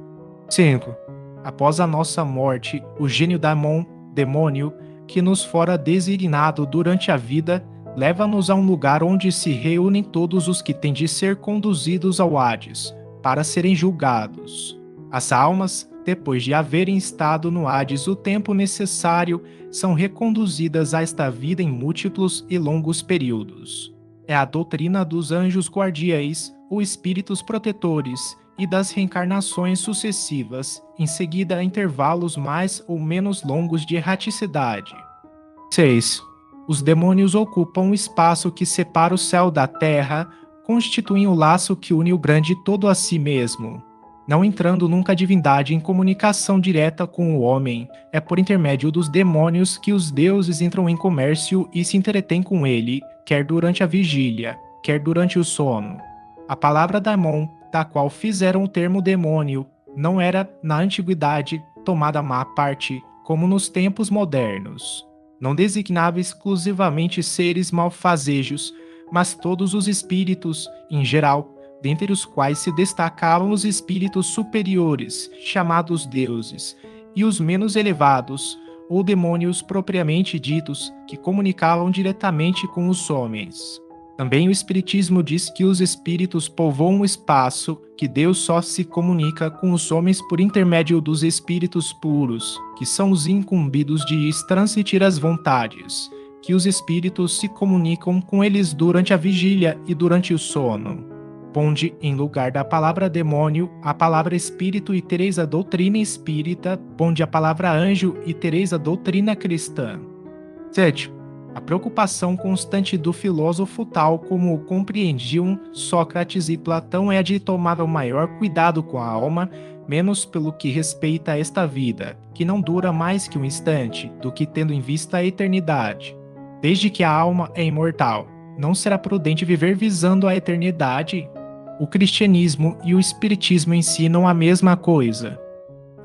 5. Após a nossa morte, o gênio demônio, que nos fora designado durante a vida, leva-nos a um lugar onde se reúnem todos os que têm de ser conduzidos ao Hades, para serem julgados. As almas, depois de haverem estado no Hades o tempo necessário, são reconduzidas a esta vida em múltiplos e longos períodos. É a doutrina dos anjos guardiães, ou espíritos protetores, e das reencarnações sucessivas, em seguida a intervalos mais ou menos longos de erraticidade. 6. Os demônios ocupam o espaço que separa o céu da terra, constituem o laço que une o grande todo a si mesmo. Não entrando nunca a divindade em comunicação direta com o homem, é por intermédio dos demônios que os deuses entram em comércio e se entretêm com ele, quer durante a vigília, quer durante o sono. A palavra daimon, da qual fizeram o termo demônio, não era, na antiguidade, tomada à má parte, como nos tempos modernos. Não designava exclusivamente seres malfazejos, mas todos os espíritos, em geral, dentre os quais se destacavam os espíritos superiores, chamados deuses, e os menos elevados, ou demônios propriamente ditos, que comunicavam diretamente com os homens. Também o Espiritismo diz que os espíritos povoam o espaço, que Deus só se comunica com os homens por intermédio dos espíritos puros, que são os incumbidos de transmitir as vontades, que os espíritos se comunicam com eles durante a vigília e durante o sono. Ponde, em lugar da palavra demônio, a palavra espírito e tereis a doutrina espírita, ponde a palavra anjo e tereis a doutrina cristã. 7. A preocupação constante do filósofo, tal como compreendiam Sócrates e Platão, é a de tomar o maior cuidado com a alma, menos pelo que respeita a esta vida, que não dura mais que um instante, do que tendo em vista a eternidade. Desde que a alma é imortal, não será prudente viver visando a eternidade? O cristianismo e o espiritismo ensinam a mesma coisa.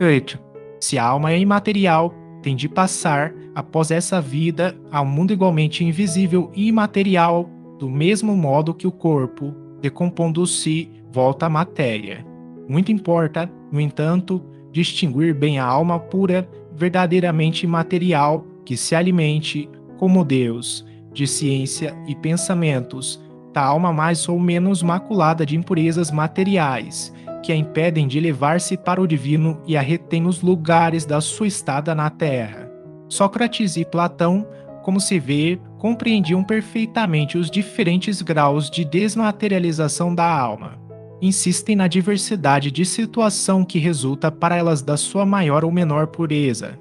8. Se a alma é imaterial, tem de passar, após essa vida, a um mundo igualmente invisível e imaterial, do mesmo modo que o corpo, decompondo-se, volta à matéria. Muito importa, no entanto, distinguir bem a alma pura, verdadeiramente imaterial, que se alimente, como Deus, de ciência e pensamentos, da alma mais ou menos maculada de impurezas materiais, que a impedem de elevar-se para o divino e a retém nos lugares da sua estada na terra. Sócrates e Platão, como se vê, compreendiam perfeitamente os diferentes graus de desmaterialização da alma. Insistem na diversidade de situação que resulta para elas da sua maior ou menor pureza.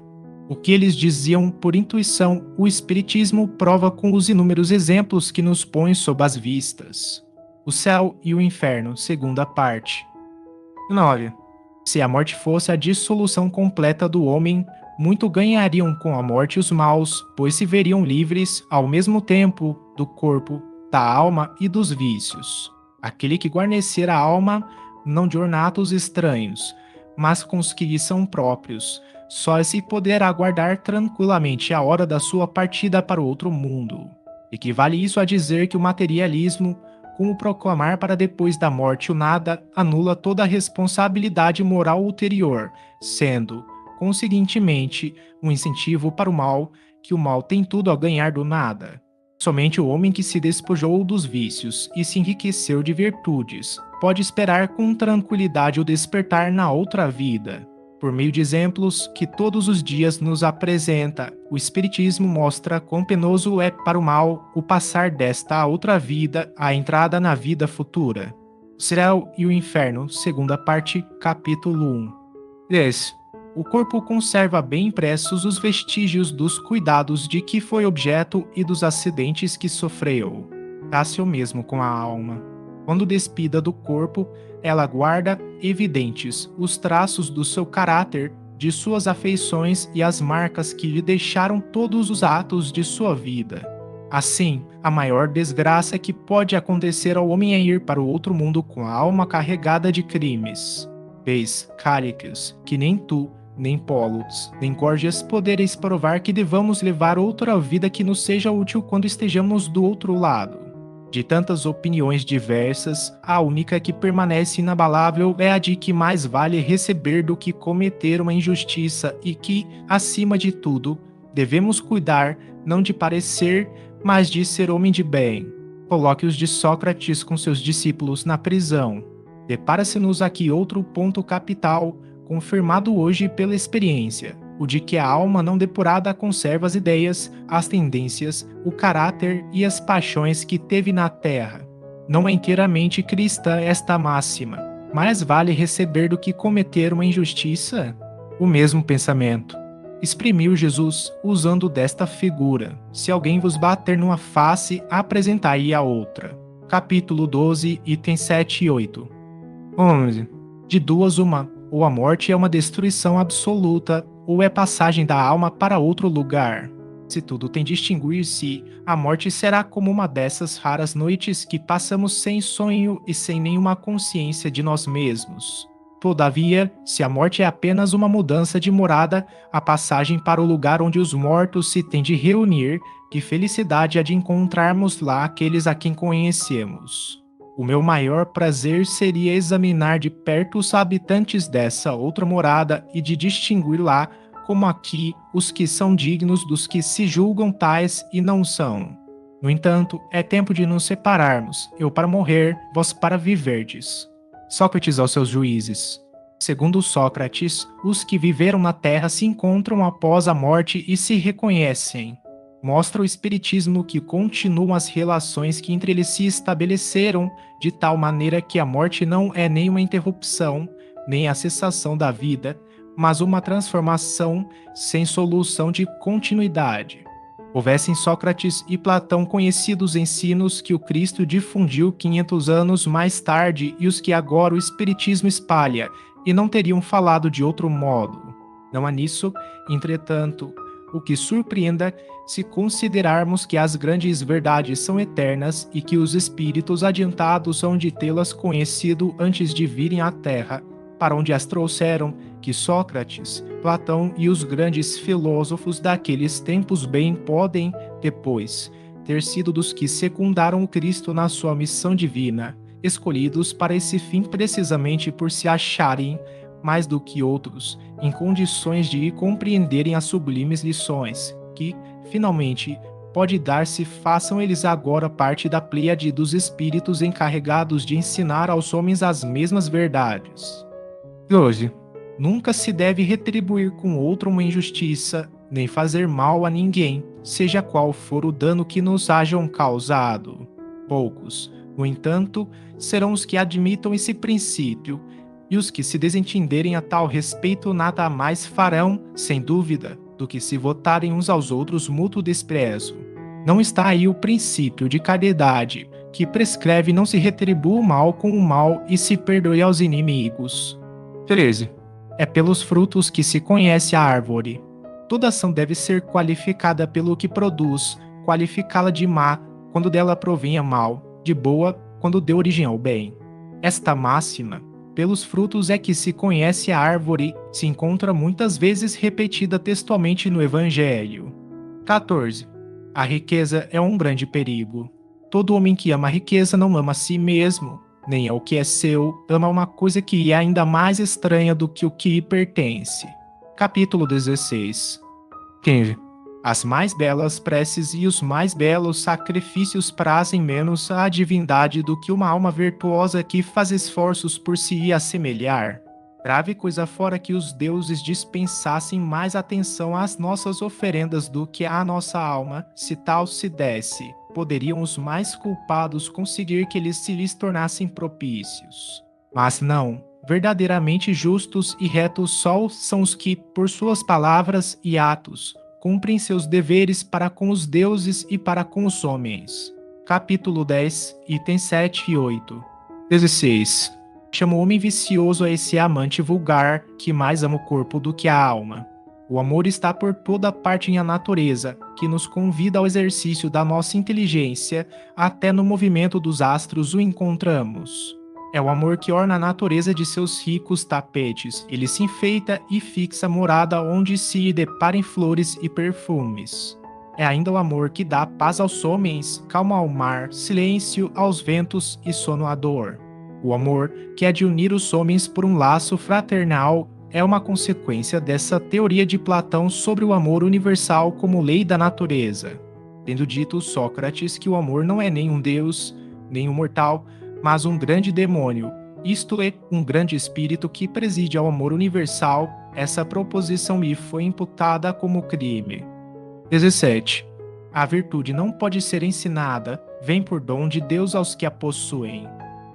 O que eles diziam por intuição, o Espiritismo prova com os inúmeros exemplos que nos põe sob as vistas. O céu e o inferno, segunda parte. 9. Se a morte fosse a dissolução completa do homem, muito ganhariam com a morte os maus, pois se veriam livres, ao mesmo tempo, do corpo, da alma e dos vícios. Aquele que guarnecer a alma, não de ornatos estranhos, mas com os que lhe são próprios, só se poderá aguardar tranquilamente a hora da sua partida para o outro mundo. Equivale isso a dizer que o materialismo, como proclamar para depois da morte o nada, anula toda a responsabilidade moral ulterior, sendo, conseguintemente, um incentivo para o mal, que o mal tem tudo a ganhar do nada. Somente o homem que se despojou dos vícios e se enriqueceu de virtudes pode esperar com tranquilidade o despertar na outra vida. Por meio de exemplos que todos os dias nos apresenta, o Espiritismo mostra quão penoso é para o mal o passar desta outra vida à entrada na vida futura. O céu e o inferno, segunda parte, capítulo 1. 10. O corpo conserva bem impressos os vestígios dos cuidados de que foi objeto e dos acidentes que sofreu. Dá-se o mesmo com a alma. Quando despida do corpo, ela guarda evidentes os traços do seu caráter, de suas afeições e as marcas que lhe deixaram todos os atos de sua vida. Assim, a maior desgraça que pode acontecer ao homem é ir para o outro mundo com a alma carregada de crimes. Vês, Cáliques, que nem tu, nem Póllux, nem Gorgias podereis provar que devamos levar outra vida que nos seja útil quando estejamos do outro lado. De tantas opiniões diversas, a única que permanece inabalável é a de que mais vale receber do que cometer uma injustiça e que, acima de tudo, devemos cuidar não de parecer, mas de ser homem de bem. Coloque os de Sócrates com seus discípulos na prisão. Depara-se-nos aqui outro ponto capital, confirmado hoje pela experiência, o de que a alma não depurada conserva as ideias, as tendências, o caráter e as paixões que teve na terra. Não é inteiramente cristã esta máxima, mais vale receber do que cometer uma injustiça? O mesmo pensamento exprimiu Jesus usando desta figura: se alguém vos bater numa face, apresentai-lhe a outra. Capítulo 12, itens 7 e 8. 11. De duas uma, ou a morte é uma destruição absoluta, ou é passagem da alma para outro lugar. Se tudo tem de extinguir-se, a morte será como uma dessas raras noites que passamos sem sonho e sem nenhuma consciência de nós mesmos. Todavia, se a morte é apenas uma mudança de morada, a passagem para o lugar onde os mortos se têm de reunir, que felicidade há de encontrarmos lá aqueles a quem conhecemos. O meu maior prazer seria examinar de perto os habitantes dessa outra morada e de distinguir lá, como aqui, os que são dignos dos que se julgam tais e não são. No entanto, é tempo de nos separarmos, eu para morrer, vós para viverdes. Sócrates aos seus juízes. Segundo Sócrates, os que viveram na Terra se encontram após a morte e se reconhecem. Mostra o Espiritismo que continuam as relações que entre eles se estabeleceram, de tal maneira que a morte não é nem uma interrupção, nem a cessação da vida, mas uma transformação sem solução de continuidade. Houvessem Sócrates e Platão conhecidos ensinos que o Cristo difundiu 500 anos mais tarde e os que agora o Espiritismo espalha, e não teriam falado de outro modo. Não há nisso, entretanto, o que surpreenda se considerarmos que as grandes verdades são eternas e que os espíritos adiantados hão de tê-las conhecido antes de virem à Terra, para onde as trouxeram, que Sócrates, Platão e os grandes filósofos daqueles tempos bem podem, depois, ter sido dos que secundaram o Cristo na sua missão divina, escolhidos para esse fim precisamente por se acharem, mais do que outros, em condições de compreenderem as sublimes lições, que, finalmente, pode dar-se façam eles agora parte da pleiade dos espíritos encarregados de ensinar aos homens as mesmas verdades. 12. Nunca se deve retribuir com outro uma injustiça, nem fazer mal a ninguém, seja qual for o dano que nos hajam causado. Poucos, no entanto, serão os que admitam esse princípio, e os que se desentenderem a tal respeito nada mais farão, sem dúvida, do que se votarem uns aos outros mútuo desprezo. Não está aí o princípio de caridade, que prescreve não se retribua o mal com o mal e se perdoe aos inimigos. 13. É pelos frutos que se conhece a árvore. Toda ação deve ser qualificada pelo que produz, qualificá-la de má quando dela provém mal, de boa quando dê origem ao bem. Esta máxima, pelos frutos é que se conhece a árvore, se encontra muitas vezes repetida textualmente no Evangelho. 14. A riqueza é um grande perigo. Todo homem que ama a riqueza não ama a si mesmo, nem ao que é seu, ama uma coisa que é ainda mais estranha do que o que lhe pertence. Capítulo 16. 15. As mais belas preces e os mais belos sacrifícios prazem menos à divindade do que uma alma virtuosa que faz esforços por se assemelhar. Grave coisa fora que os deuses dispensassem mais atenção às nossas oferendas do que à nossa alma, se tal se desse. Poderiam os mais culpados conseguir que eles se lhes tornassem propícios. Mas não, verdadeiramente justos e retos só são os que, por suas palavras e atos, cumprem seus deveres para com os deuses e para com os homens. Capítulo 10, itens 7 e 8. 16. Chama o homem vicioso a esse amante vulgar que mais ama o corpo do que a alma. O amor está por toda parte em a natureza, que nos convida ao exercício da nossa inteligência, até no movimento dos astros o encontramos. É o amor que orna a natureza de seus ricos tapetes, ele se enfeita e fixa morada onde se deparem flores e perfumes. É ainda o amor que dá paz aos homens, calma ao mar, silêncio aos ventos e sono à dor. O amor que é de unir os homens por um laço fraternal é uma consequência dessa teoria de Platão sobre o amor universal como lei da natureza. Tendo dito Sócrates que o amor não é nem um deus, nem um mortal, mas um grande demônio, isto é, um grande espírito que preside ao amor universal, essa proposição lhe foi imputada como crime. 17. A virtude não pode ser ensinada, vem por dom de Deus aos que a possuem.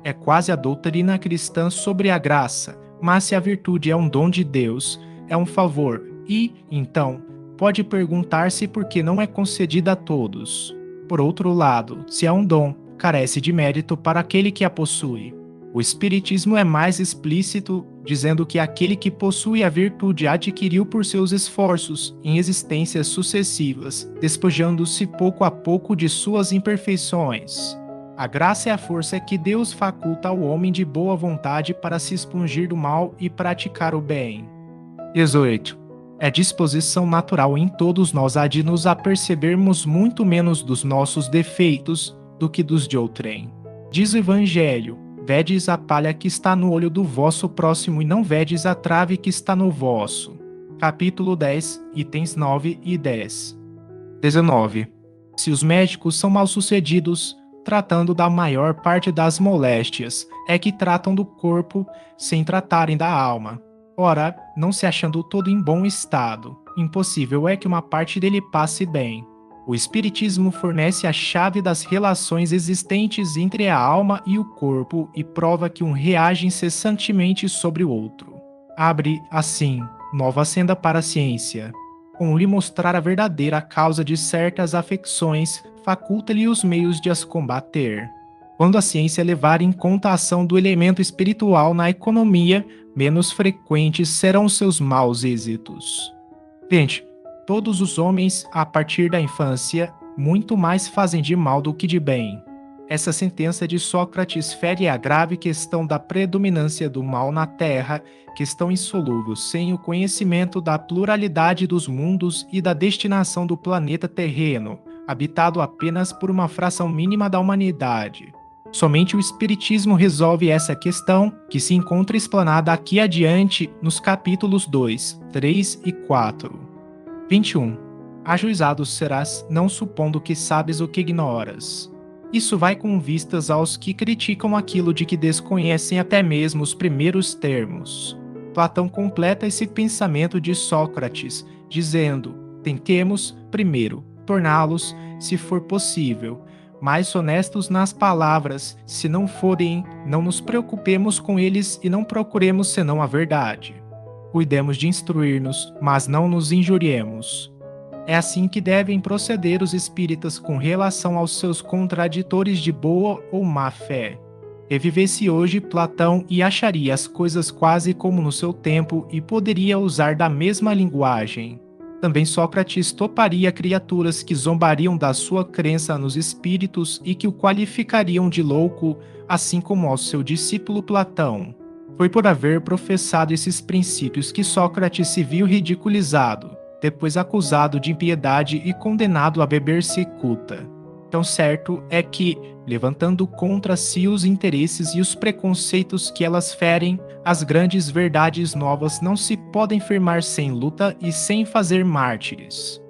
É quase a doutrina cristã sobre a graça, mas se a virtude é um dom de Deus, é um favor, e, então, pode perguntar-se por que não é concedida a todos. Por outro lado, se é um dom, carece de mérito para aquele que a possui. O Espiritismo é mais explícito, dizendo que aquele que possui a virtude adquiriu por seus esforços em existências sucessivas, despojando-se pouco a pouco de suas imperfeições. A graça é a força que Deus faculta ao homem de boa vontade para se expungir do mal e praticar o bem. 18. É disposição natural em todos nós a de nos apercebermos muito menos dos nossos defeitos do que dos de outrem. Diz o Evangelho: vedes a palha que está no olho do vosso próximo e não vedes a trave que está no vosso. Capítulo 10, itens 9 e 10. 19. Se os médicos são mal-sucedidos, tratando da maior parte das moléstias, é que tratam do corpo sem tratarem da alma. Ora, não se achando todo em bom estado, impossível é que uma parte dele passe bem. O Espiritismo fornece a chave das relações existentes entre a alma e o corpo e prova que um reage incessantemente sobre o outro. Abre, assim, nova senda para a ciência. Com lhe mostrar a verdadeira causa de certas afecções, faculta-lhe os meios de as combater. Quando a ciência levar em conta a ação do elemento espiritual na economia, menos frequentes serão seus maus êxitos. Gente, todos os homens, a partir da infância, muito mais fazem de mal do que de bem. Essa sentença de Sócrates fere a grave questão da predominância do mal na Terra, questão insolúvel sem o conhecimento da pluralidade dos mundos e da destinação do planeta terreno, habitado apenas por uma fração mínima da humanidade. Somente o Espiritismo resolve essa questão, que se encontra explanada aqui adiante nos capítulos 2, 3 e 4. 21. Ajuizado serás, não supondo que sabes o que ignoras. Isso vai com vistas aos que criticam aquilo de que desconhecem até mesmo os primeiros termos. Platão completa esse pensamento de Sócrates, dizendo: tentemos, primeiro, torná-los, se for possível, mais honestos nas palavras, se não forem, não nos preocupemos com eles e não procuremos senão a verdade. Cuidemos de instruir-nos, mas não nos injuriemos. É assim que devem proceder os espíritas com relação aos seus contraditores de boa ou má fé. Revivesse hoje Platão e acharia as coisas quase como no seu tempo e poderia usar da mesma linguagem. Também Sócrates toparia criaturas que zombariam da sua crença nos espíritos e que o qualificariam de louco, assim como ao seu discípulo Platão. Foi por haver professado esses princípios que Sócrates se viu ridiculizado, depois acusado de impiedade e condenado a beber cicuta. Tão certo é que, levantando contra si os interesses e os preconceitos que elas ferem, as grandes verdades novas não se podem firmar sem luta e sem fazer mártires.